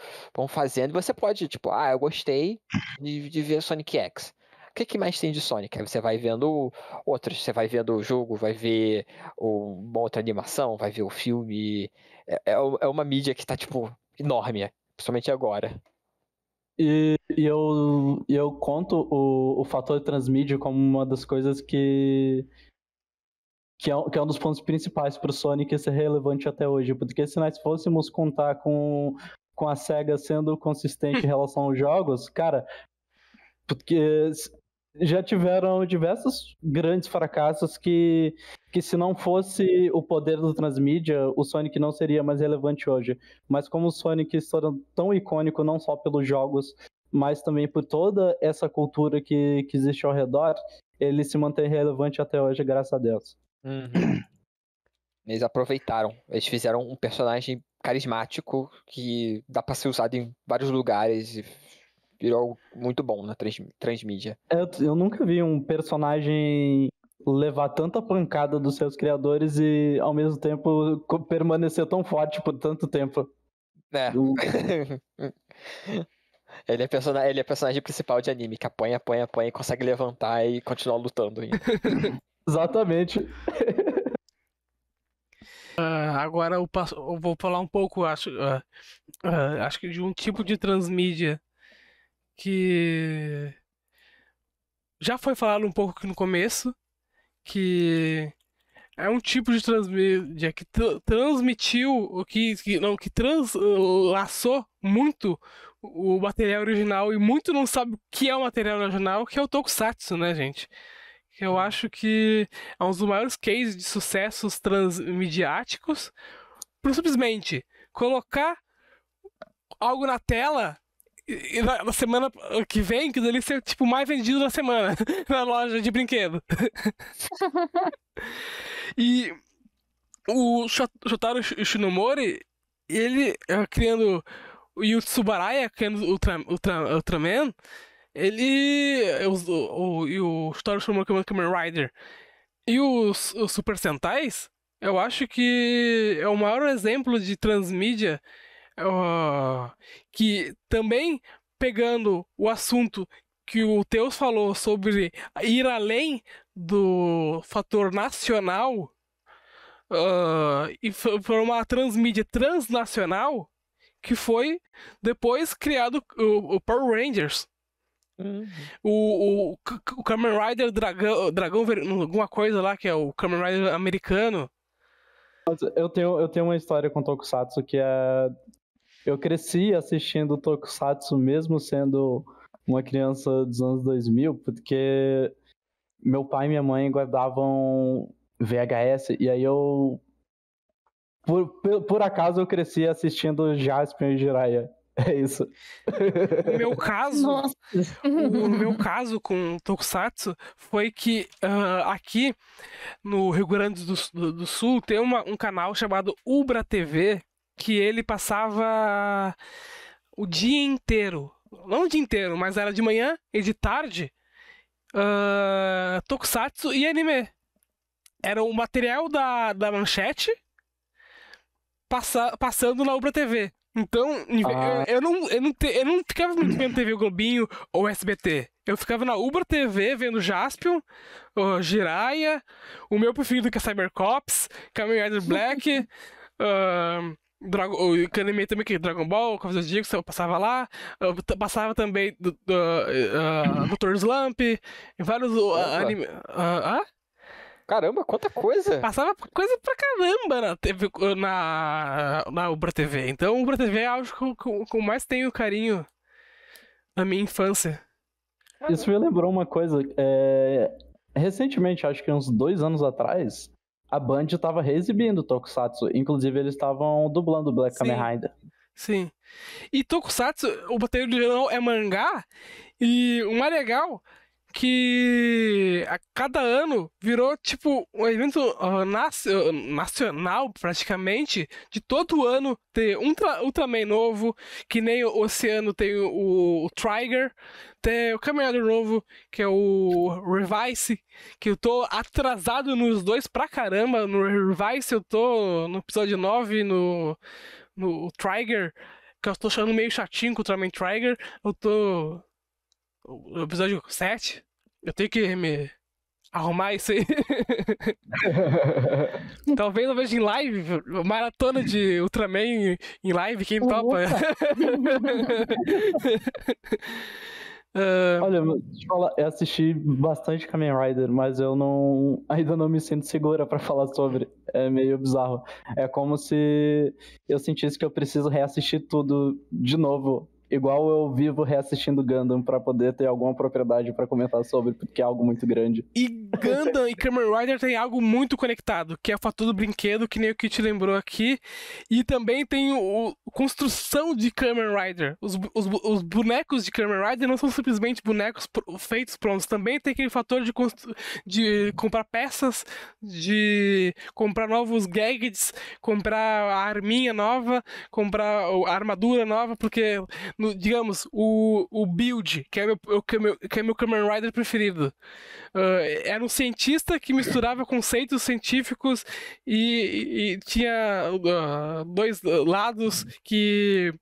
fazendo, e você pode, tipo, eu gostei de ver Sonic X. O que mais tem de Sonic? Aí você vai vendo outros, você vai vendo o jogo, vai ver uma outra animação, vai ver o filme. É uma mídia que tá, tipo, enorme, principalmente agora. E eu conto o fator transmídia como uma das coisas que é um dos pontos principais para o Sonic ser relevante até hoje, porque se nós fôssemos contar com a SEGA sendo consistente em relação aos jogos, cara, porque já tiveram diversos grandes fracassos que se não fosse o poder do transmídia, o Sonic não seria mais relevante hoje. Mas como o Sonic se tornou tão icônico não só pelos jogos, mas também por toda essa cultura que existe ao redor, ele se mantém relevante até hoje, graças a Deus. Eles aproveitaram, eles fizeram um personagem carismático que dá pra ser usado em vários lugares e virou algo muito bom na transmídia. Eu nunca vi um personagem levar tanta pancada dos seus criadores e ao mesmo tempo permanecer tão forte por tanto tempo. Ele é personagem principal de anime, que apanha, e consegue levantar e continuar lutando ainda. Exatamente. Agora eu vou falar um pouco, acho que de um tipo de transmídia que já foi falado um pouco aqui no começo, que é um tipo de transmídia que transmitiu, que translaçou muito o material original e muito não sabe o que é o material original, que é o Tokusatsu, né, gente? Eu acho que é um dos maiores cases de sucessos transmediáticos por simplesmente colocar algo na tela e na semana que vem, que dele ser tipo mais vendido na semana na loja de brinquedo. E o Shotaro Shinomori, ele criando o Yu Tsubaraya, criando o Ultraman, e o Shotaro Shinomori criando o Kamen Rider e os Super Sentais, eu acho que é o maior exemplo de transmídia que também pegando o assunto que o Teus falou sobre ir além do fator nacional e for uma transmídia transnacional que foi depois criado o Power Rangers. O Kamen Rider Dragão alguma coisa lá, que é o Kamen Rider americano. Eu tenho uma história com Tokusatsu que é... Eu cresci assistindo Tokusatsu mesmo sendo uma criança dos anos 2000, porque meu pai e minha mãe guardavam VHS, e aí eu... Por acaso eu cresci assistindo Jaspion e Jiraiya. É isso. O meu caso com Tokusatsu foi que aqui no Rio Grande do Sul tem um canal chamado Ubra TV, que ele passava o dia inteiro, não o dia inteiro, mas era de manhã e de tarde, Tokusatsu e anime. Era o material da Manchete passando na Ubra TV. Então, eu não ficava muito vendo TV Globinho ou SBT. Eu ficava na Ubra TV vendo Jaspion, Jiraiya, o meu preferido que é Cybercops, Kamen Rider Black, o anime também, que é Dragon Ball, Cavaleiros do Zodíaco, eu passava lá. Eu passava também Dr. Slump, vários animes. Caramba, quanta coisa! Passava coisa pra caramba na Ubra TV. Então, Ubra TV é algo que eu mais tenho carinho na minha infância. Isso me lembrou uma coisa. Recentemente, acho que uns 2 anos atrás, a Band estava reexibindo Tokusatsu. Inclusive, eles estavam dublando Black Kamen Rider. Sim. E Tokusatsu, o material original é mangá. E o mais legal que a cada ano virou tipo um evento nacional, praticamente, de todo ano ter Ultraman novo, que nem o Oceano tem o Trigger, tem o Kamen Rider novo, que é o Revice, que eu tô atrasado nos dois pra caramba. No Revice eu tô no episódio 9, no Trigger, que eu tô achando meio chatinho com o Ultraman Trigger, eu tô no episódio 7. Eu tenho que me arrumar isso aí. Talvez eu veja em live, maratona de Ultraman em live, quem topa? Olha, deixa eu falar, eu assisti bastante Kamen Rider, mas eu ainda não me sinto segura pra falar sobre. É meio bizarro. É como se eu sentisse que eu preciso reassistir tudo de novo. Igual eu vivo reassistindo Gundam pra poder ter alguma propriedade pra comentar sobre, porque é algo muito grande. E Gundam e Kamen Rider tem algo muito conectado, que é o fator do brinquedo, que nem o que te lembrou aqui. E também tem a construção de Kamen Rider. Os bonecos de Kamen Rider não são simplesmente bonecos feitos prontos. Também tem aquele fator de comprar peças, de comprar novos gadgets, comprar a arminha nova, comprar a armadura nova, porque... digamos, o Build, que é meu Kamen Rider preferido. Era um cientista que misturava conceitos científicos e tinha dois lados que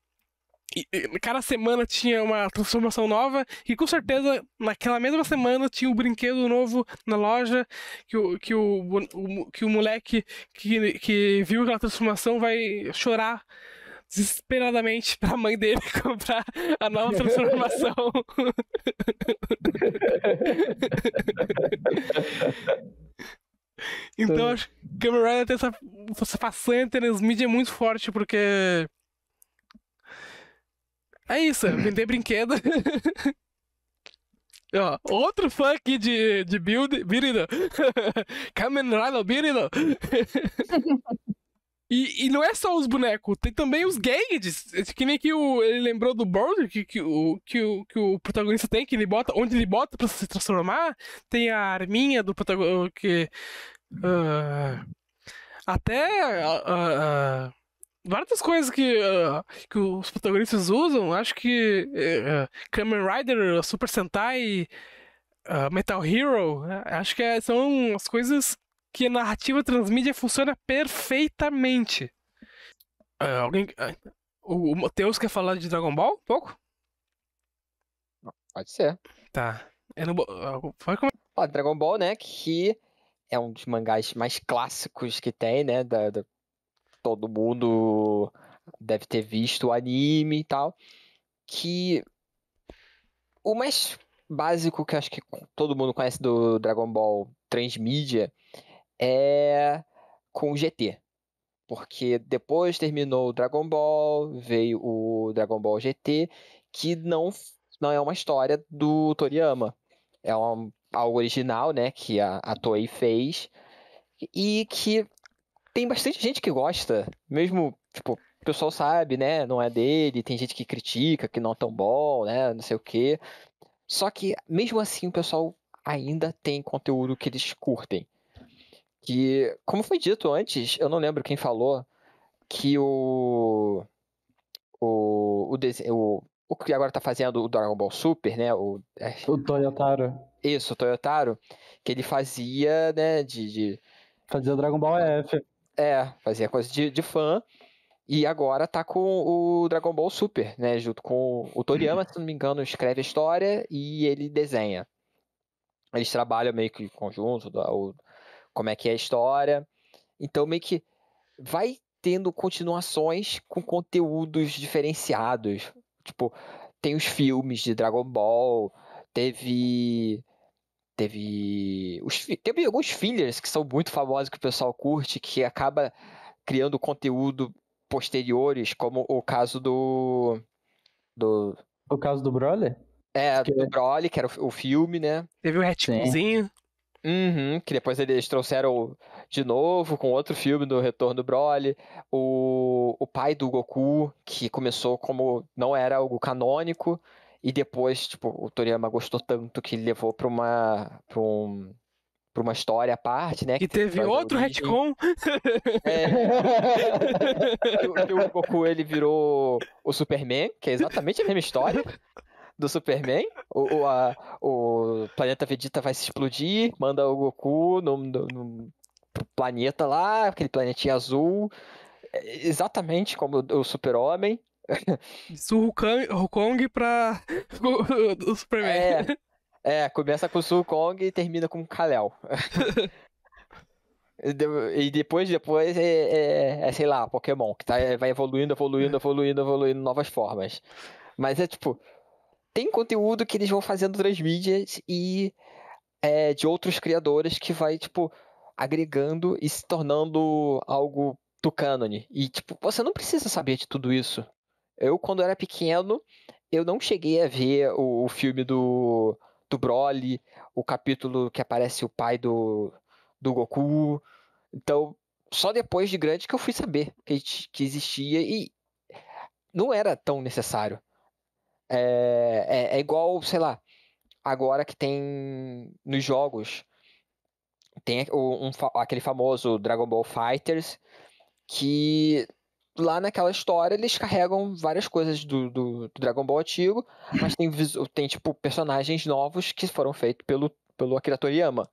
cada semana tinha uma transformação nova, e com certeza naquela mesma semana tinha um brinquedo novo na loja, que o moleque que viu aquela transformação vai chorar desesperadamente pra mãe dele comprar a nova transformação. Então acho que Kamen Rider tem essa façanha transmídia muito forte, porque é isso, vender brinquedo. Ó, outro fã aqui de Birido. Kamen Rider Birido. E não é só os bonecos, tem também os gadgets. Que nem que ele lembrou do Boulder, que o protagonista tem, que onde ele bota pra se transformar. Tem a arminha do protagonista. Até várias coisas que os protagonistas usam. Acho que Kamen Rider, Super Sentai, Metal Hero, acho que são as coisas que a narrativa transmídia funciona perfeitamente. O Matheus quer falar de Dragon Ball um pouco? Pode ser. Tá. Dragon Ball, né, que é um dos mangás mais clássicos que tem, né, todo mundo deve ter visto o anime e tal, que o mais básico que eu acho que todo mundo conhece do Dragon Ball transmídia é com o GT, porque depois terminou o Dragon Ball, veio o Dragon Ball GT, que não é uma história do Toriyama, é algo original, né, que a Toei fez, e que tem bastante gente que gosta, mesmo, tipo, o pessoal sabe, né, não é dele, tem gente que critica, que não é tão bom, né, não sei o quê, só que mesmo assim o pessoal ainda tem conteúdo que eles curtem. Que, como foi dito antes, eu não lembro quem falou, que o que agora tá fazendo o Dragon Ball Super, né? O Toyotaro. Isso, o Toyotaro, que ele fazia, né, Fazia o Dragon Ball F. Fazia coisa de fã, e agora tá com o Dragon Ball Super, né? Junto com o Toriyama, se não me engano, escreve a história e ele desenha. Eles trabalham meio que em conjunto, como é que é a história. Então, meio que vai tendo continuações com conteúdos diferenciados. Tipo, tem os filmes de Dragon Ball, teve alguns fillers que são muito famosos, que o pessoal curte, que acaba criando conteúdo posteriores, como o caso do... O caso do Broly? Do Broly, que era o filme, né? Teve o Retconzinho. Que depois eles trouxeram de novo com outro filme do Retorno do Broly. O pai do Goku, que começou como não era algo canônico, e depois, tipo, o Toriyama gostou tanto que levou pra uma história à parte, né? E teve outro retcon. Que o Goku, ele virou o Superman, que é exatamente a mesma história do Superman. O planeta Vegeta vai se explodir, manda o Goku no planeta lá, aquele planetinha azul, exatamente como o Super-Homem. Su Wukong pra o Superman. Começa com o Su Wukong e termina com o Kal-El. E depois sei lá, Pokémon, que vai evoluindo novas formas. Mas tipo, tem conteúdo que eles vão fazendo transmídias e de outros criadores que vai, tipo, agregando e se tornando algo do cânone. E, tipo, você não precisa saber de tudo isso. Eu, quando era pequeno, eu não cheguei a ver o filme do Broly, o capítulo que aparece o pai do Goku. Então, só depois de grande que eu fui saber que existia e não era tão necessário. É igual, sei lá, agora que tem nos jogos, tem aquele famoso Dragon Ball FighterZ, que lá naquela história eles carregam várias coisas do Dragon Ball antigo, mas tem tipo personagens novos que foram feitos pelo Akira Toriyama.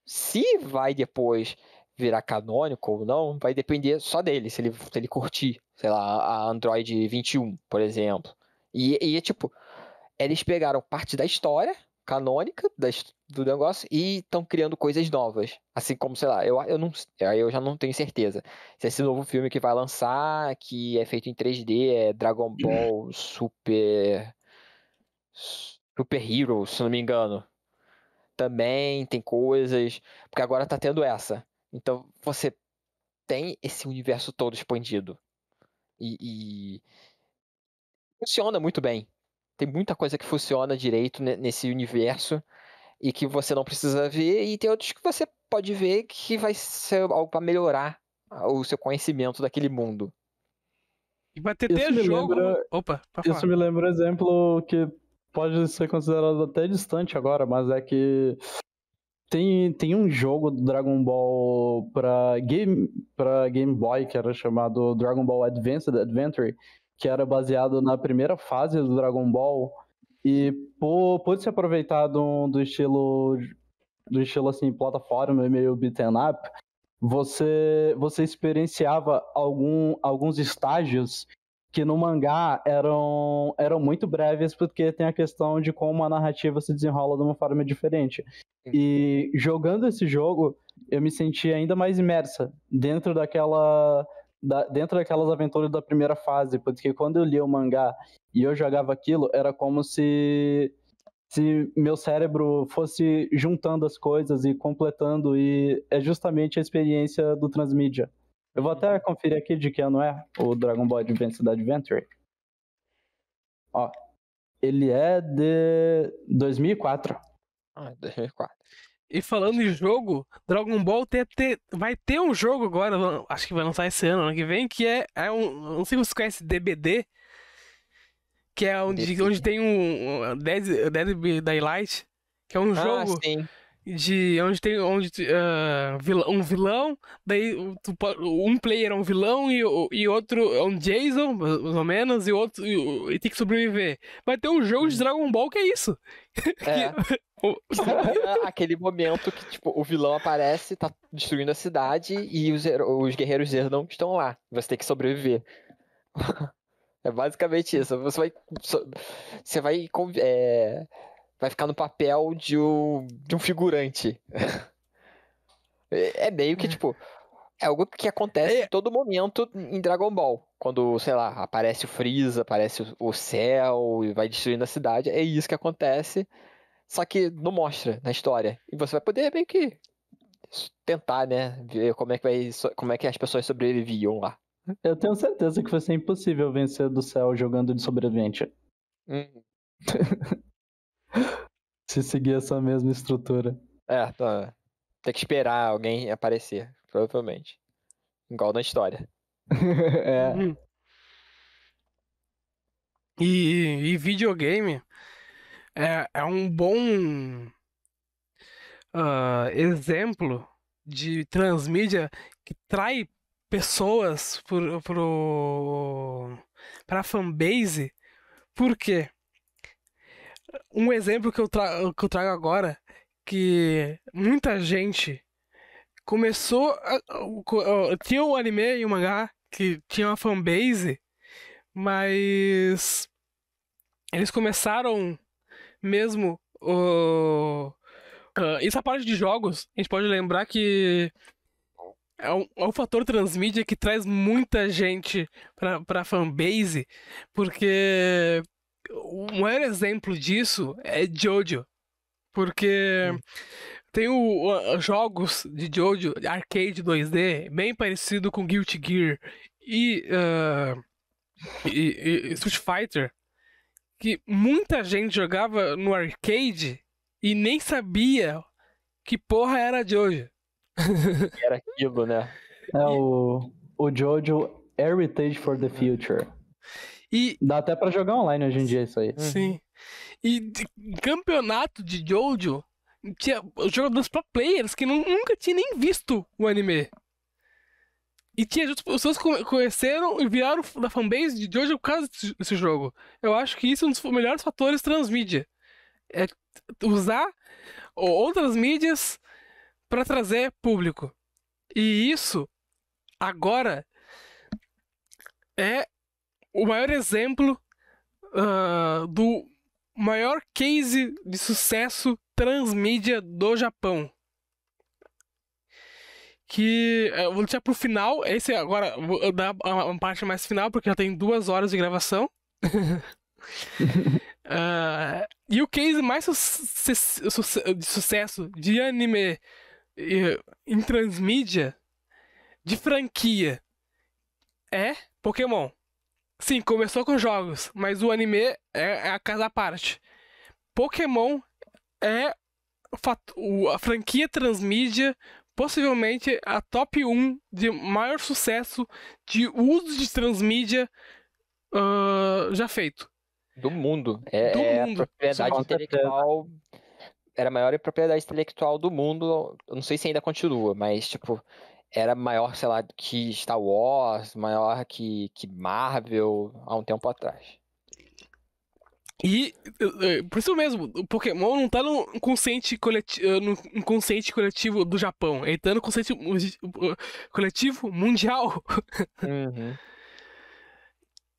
Se vai depois virar canônico ou não, vai depender só dele, se ele curtir, sei lá, a Android 21, por exemplo. E é tipo, eles pegaram parte da história canônica do negócio e estão criando coisas novas. Assim como, sei lá, eu já não tenho certeza se esse novo filme que vai lançar, que é feito em 3D, é Dragon Ball Super Hero, se não me engano. Também tem coisas, porque agora tá tendo essa. Então você tem esse universo todo expandido. E funciona muito bem. Tem muita coisa que funciona direito nesse universo e que você não precisa ver, e tem outros que você pode ver que vai ser algo para melhorar o seu conhecimento daquele mundo. E vai ter jogo. Opa, pode falar. Isso me lembra um exemplo que pode ser considerado até distante agora, mas é que tem um jogo do Dragon Ball pra Game Boy que era chamado Dragon Ball Advanced Adventure, que era baseado na primeira fase do Dragon Ball, e por se aproveitar do estilo assim, plataforma, meio beat'em up, você experienciava alguns estágios que no mangá eram muito breves, porque tem a questão de como a narrativa se desenrola de uma forma diferente. E jogando esse jogo, eu me senti ainda mais imersa dentro daquelas aventuras da primeira fase, porque quando eu lia o mangá e eu jogava aquilo, era como se meu cérebro fosse juntando as coisas e completando, e é justamente a experiência do Transmídia. Eu vou até conferir aqui de que ano é o Dragon Ball Advanced Adventure. Ó, ele é de 2004. 2004. E falando em jogo, Dragon Ball vai ter um jogo agora, acho que vai lançar esse ano que vem, que é um. Não sei se você conhece DBD, que é onde tem um Dead by Daylight, que é um jogo um vilão, daí um player é um vilão e outro é um Jason, mais ou menos, e tem que sobreviver. Vai ter um jogo de Dragon Ball que é isso. Aquele momento que tipo, o vilão aparece, tá destruindo a cidade e os guerreiros Zerdon estão lá. Você tem que sobreviver. É basicamente isso. Você vai ficar no papel de um figurante. É meio que, tipo, é algo que acontece em todo momento em Dragon Ball. Quando, sei lá, aparece o Freeza, aparece o céu e vai destruindo a cidade. É isso que acontece, só que não mostra na história. E você vai poder meio que tentar, né, ver como é que as pessoas sobreviviam lá. Eu tenho certeza que vai ser impossível vencer do céu jogando de sobrevivente. Se seguir essa mesma estrutura. Tem que esperar alguém aparecer, provavelmente. Igual na história. E videogame é um bom exemplo de transmídia que trai pessoas pra fanbase. Por quê? Um exemplo que eu trago agora, que muita gente começou tinha um anime e um mangá que tinha uma fanbase, mas eles começaram mesmo essa parte de jogos, a gente pode lembrar que é um fator transmídia que traz muita gente pra fanbase, porque o maior exemplo disso é Jojo, porque tem jogos de Jojo arcade 2D bem parecido com Guilty Gear e Street Fighter, que muita gente jogava no arcade e nem sabia que porra era Jojo. Era aquilo, né? O Jojo Heritage for the Future. Dá até pra jogar online hoje em dia isso aí. Sim. E campeonato de Jojo tinha jogadores pro players que nunca tinham nem visto o anime. E tinha pessoas que conheceram e viraram da fanbase de Jojo por causa desse jogo. Eu acho que isso é um dos melhores fatores transmídia. É usar outras mídias pra trazer público. E isso, agora, é o maior exemplo do maior case de sucesso transmídia do Japão. Que eu vou deixar pro final. Esse agora, vou dar uma parte mais final, porque já tem 2 horas de gravação. E o case mais de sucesso de anime em transmídia, de franquia, é Pokémon. Sim, começou com jogos, mas o anime é a casa à parte. Pokémon é a franquia transmídia, possivelmente a top 1 de maior sucesso de uso de transmídia já feito. Do mundo. Do mundo. A propriedade intelectual. Era a maior propriedade intelectual do mundo. Eu não sei se ainda continua, mas, tipo, era maior, sei lá, que Star Wars, maior que Marvel há um tempo atrás. E por isso mesmo, o Pokémon não tá no inconsciente coletivo do Japão, ele tá no consciente coletivo mundial. Uhum.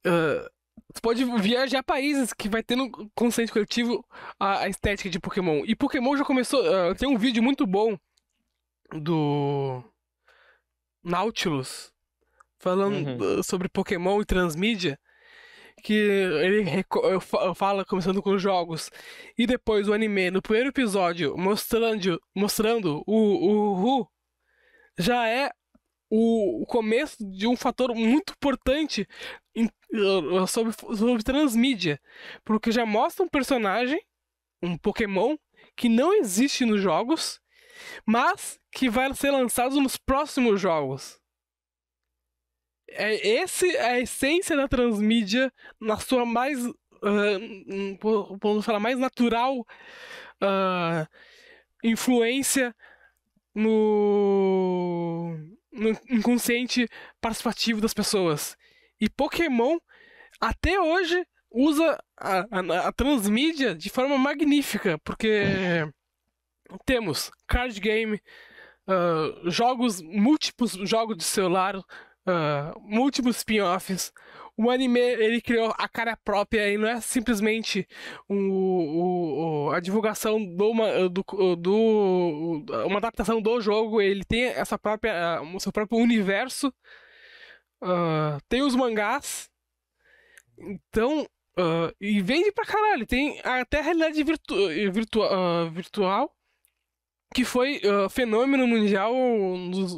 Você pode viajar a países que vai ter no consciente coletivo a estética de Pokémon. E Pokémon já começou. Tem um vídeo muito bom do Nautilus falando sobre Pokémon e transmídia. Que ele fala começando com os jogos. E depois o anime, no primeiro episódio, mostrando o já é o começo de um fator muito importante sobre transmídia. Porque já mostra um personagem, um Pokémon, que não existe nos jogos, mas que vai ser lançado nos próximos jogos. Essa é a essência da transmídia na sua mais, vamos falar, mais natural influência no inconsciente participativo das pessoas. E Pokémon, até hoje, usa a transmídia de forma magnífica, porque temos card game, múltiplos jogos de celular, múltiplos spin-offs. O anime, ele criou a cara própria e não é simplesmente a divulgação uma adaptação do jogo. Ele tem o seu próprio universo. Tem os mangás. Então, e vende pra caralho. Tem até a realidade virtual, que foi fenômeno mundial, um dos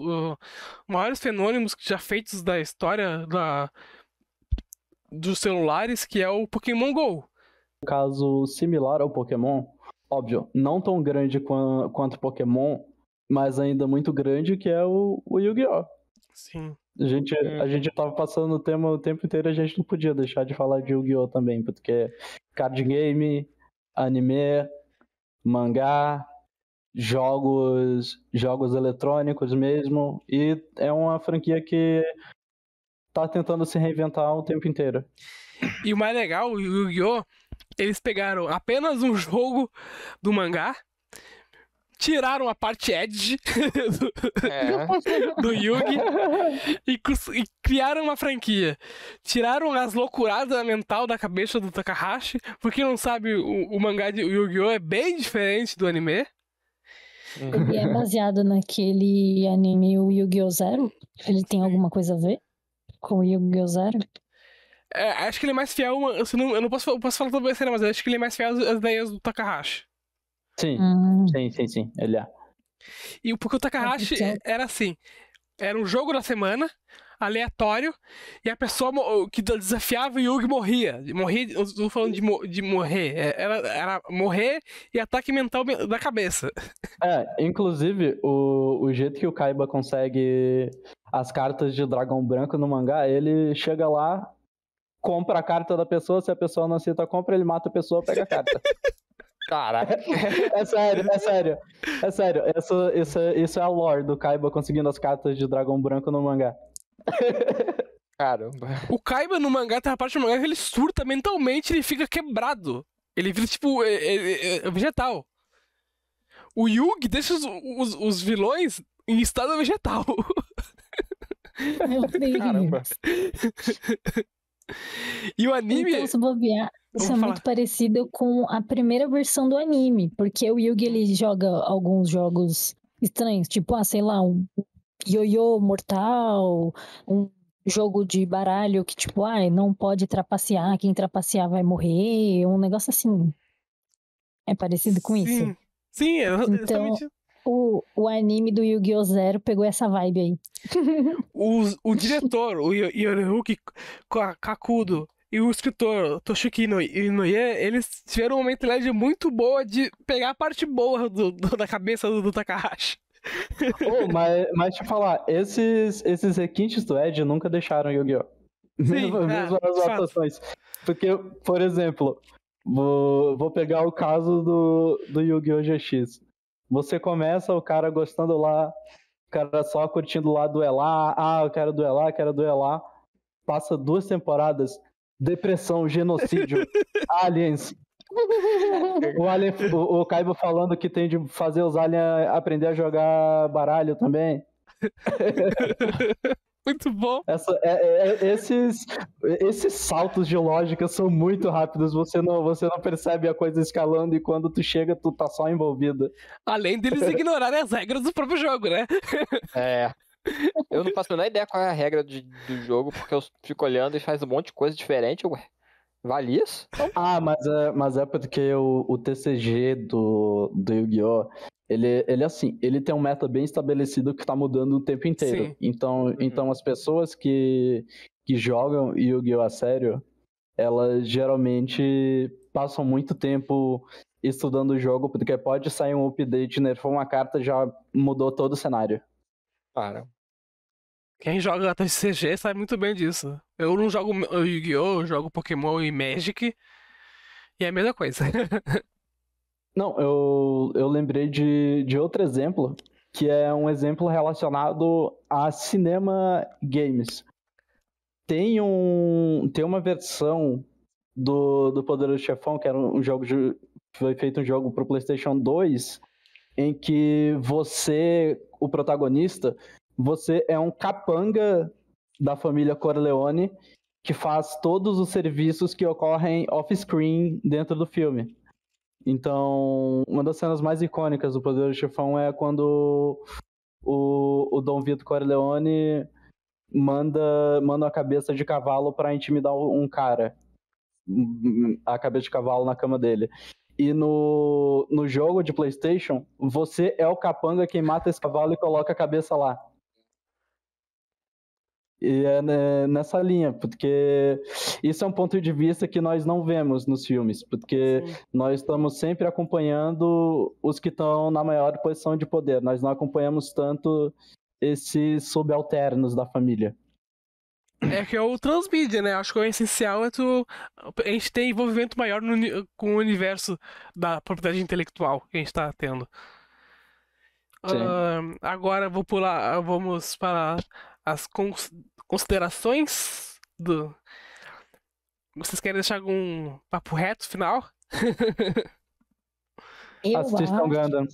maiores fenômenos já feitos da história dos celulares, que é o Pokémon GO. Um caso similar ao Pokémon, óbvio, não tão grande quanto Pokémon, mas ainda muito grande, que é o Yu-Gi-Oh! Sim. A gente tava passando o tema o tempo inteiro, a gente não podia deixar de falar de Yu-Gi-Oh! Também, porque card game, anime, mangá, jogos eletrônicos mesmo, e é uma franquia que tá tentando se reinventar o tempo inteiro. E o mais legal, o Yu-Gi-Oh! Eles pegaram apenas um jogo do mangá, tiraram a parte edge do Yugi e criaram uma franquia. Tiraram as loucuradas mental da cabeça do Takahashi. Por quem não sabe, o mangá de Yu-Gi-Oh! É bem diferente do anime. Ele é baseado naquele anime, o Yu-Gi-Oh! Zero? Ele tem alguma coisa a ver com o Yu-Gi-Oh! Zero? Acho que ele é mais fiel. Eu não posso falar toda besteira, mas acho que ele é mais fiel às ideias do Takahashi. Sim, ele é. E porque o Takahashi era assim: era um jogo da semana, aleatório, e a pessoa que desafiava o Yugi morria. Eu tô falando de morrer. Era morrer e ataque mental da cabeça. Inclusive, o jeito que o Kaiba consegue as cartas de dragão branco no mangá, ele chega lá, compra a carta da pessoa, se a pessoa não aceita a compra, ele mata a pessoa, pega a carta. Caraca. É sério. Isso é a lore do Kaiba conseguindo as cartas de dragão branco no mangá. Caramba. O Kaiba no mangá, tem uma parte do mangá que ele surta mentalmente, ele fica quebrado. Ele vira tipo vegetal. O Yugi deixa os vilões em estado vegetal. Meu Deus. Caramba. E o anime... Então, se bobear, isso Vamos é falar. muito parecido com a primeira versão do anime, porque o Yugi ele joga alguns jogos estranhos, tipo, sei lá, um ioiô mortal, um jogo de baralho que, tipo, não pode trapacear, quem trapacear vai morrer, um negócio assim. É parecido com isso. Sim. Sim, é Então, exatamente. o anime do Yu-Gi-Oh! Zero pegou essa vibe aí. O diretor, o Yoriyuki Kakudo, e o escritor Toshiki Inoue, eles tiveram uma mentalidade muito boa de pegar a parte boa da cabeça do Takahashi. Mas te falar, esses requintes do Ed nunca deixaram Yu-Gi-Oh! Mesmo as de fato. atuações. Porque, por exemplo, vou pegar o caso do Yu-Gi-Oh! GX. Você começa o cara gostando lá, o cara só curtindo lá duelar, eu quero duelar. Passa 2 temporadas, depressão, genocídio, aliens. O Kaiba falando que tem de fazer os aliens aprender a jogar baralho também. Muito bom. Esses saltos de lógica são muito rápidos, você não percebe a coisa escalando e quando tu chega, tu tá só envolvido. Além deles ignorarem as regras do próprio jogo, né? É. Eu não faço a menor ideia qual é a regra do jogo, porque eu fico olhando e faz um monte de coisa diferente. Ué, vale isso? Mas é porque o TCG do Yu-Gi-Oh! Ele tem um meta bem estabelecido que tá mudando o tempo inteiro. Sim. Então as pessoas que jogam Yu-Gi-Oh! A sério, elas geralmente passam muito tempo estudando o jogo, porque pode sair um update, nerfou uma carta, já mudou todo o cenário. Cara. Quem joga TCG sabe muito bem disso. Eu não jogo Yu-Gi-Oh!, eu jogo Pokémon e Magic. E é a mesma coisa. Não, eu lembrei de outro exemplo, que é um exemplo relacionado a cinema games. Tem uma versão do Poderoso Chefão, que era um jogo foi feito um jogo pro PlayStation 2, em que você, o protagonista, você é um capanga da família Corleone que faz todos os serviços que ocorrem off-screen dentro do filme. Então, uma das cenas mais icônicas do Poderoso Chefão é quando o Dom Vito Corleone manda a cabeça de cavalo para intimidar um cara. A cabeça de cavalo na cama dele. E no jogo de PlayStation, você é o capanga quem mata esse cavalo e coloca a cabeça lá. E é nessa linha, porque isso é um ponto de vista que nós não vemos nos filmes, porque Sim. nós estamos sempre acompanhando os que estão na maior posição de poder, nós não acompanhamos tanto esses subalternos da família. É que é o transmídia, né? Acho que o essencial é a gente ter envolvimento maior com o universo da propriedade intelectual que a gente tá tendo. Agora vamos para as considerações do. Vocês querem deixar algum papo reto final? Assistam Gundam.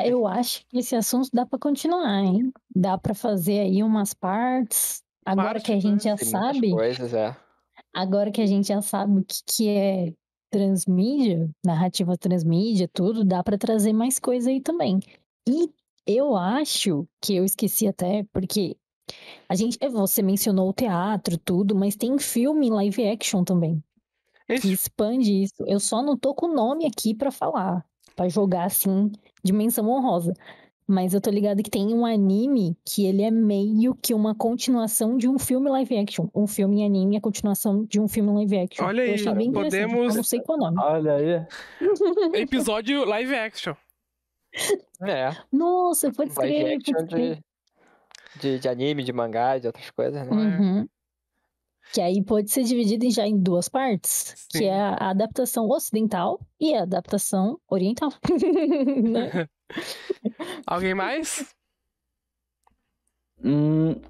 Eu acho que esse assunto dá pra continuar, hein? Dá pra fazer aí umas partes. Agora que a gente já Tem muitas sabe, coisas, agora que a gente já sabe o que é transmídia, narrativa transmídia, tudo, dá pra trazer mais coisa aí também. E eu acho que eu esqueci até, porque você mencionou o teatro, tudo, mas tem filme live action também, que expande isso. Eu só não tô com o nome aqui pra falar, pra jogar assim, dimensão honrosa. Mas eu tô ligado que tem um anime que ele é meio que uma continuação de um filme live action. Um filme em anime é a continuação de um filme live action. Olha aí, eu achei bem interessante, podemos- eu não sei qual é o nome. Olha aí. Episódio live action. Nossa, pode Live escrever, action pode escrever. de anime, de mangá, de outras coisas, né? Uhum. Que aí pode ser dividido já em 2 partes, Sim. que é a adaptação ocidental e a adaptação oriental. Né? Alguém mais?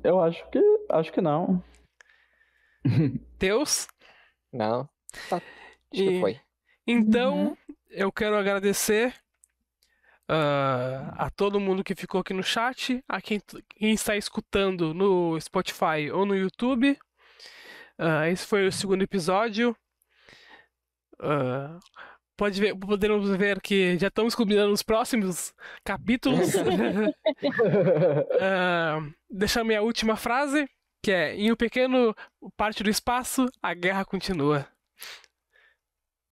Eu acho que não. Deus? Não. Tá. Acho que E- foi. Então, Uhum. eu quero agradecer a todo mundo que ficou aqui no chat, a quem está escutando no Spotify ou no YouTube. Esse foi o segundo episódio. Podemos ver que já estamos combinando os próximos capítulos. Deixar minha última frase, que é: em um pequeno parte do espaço, a guerra continua.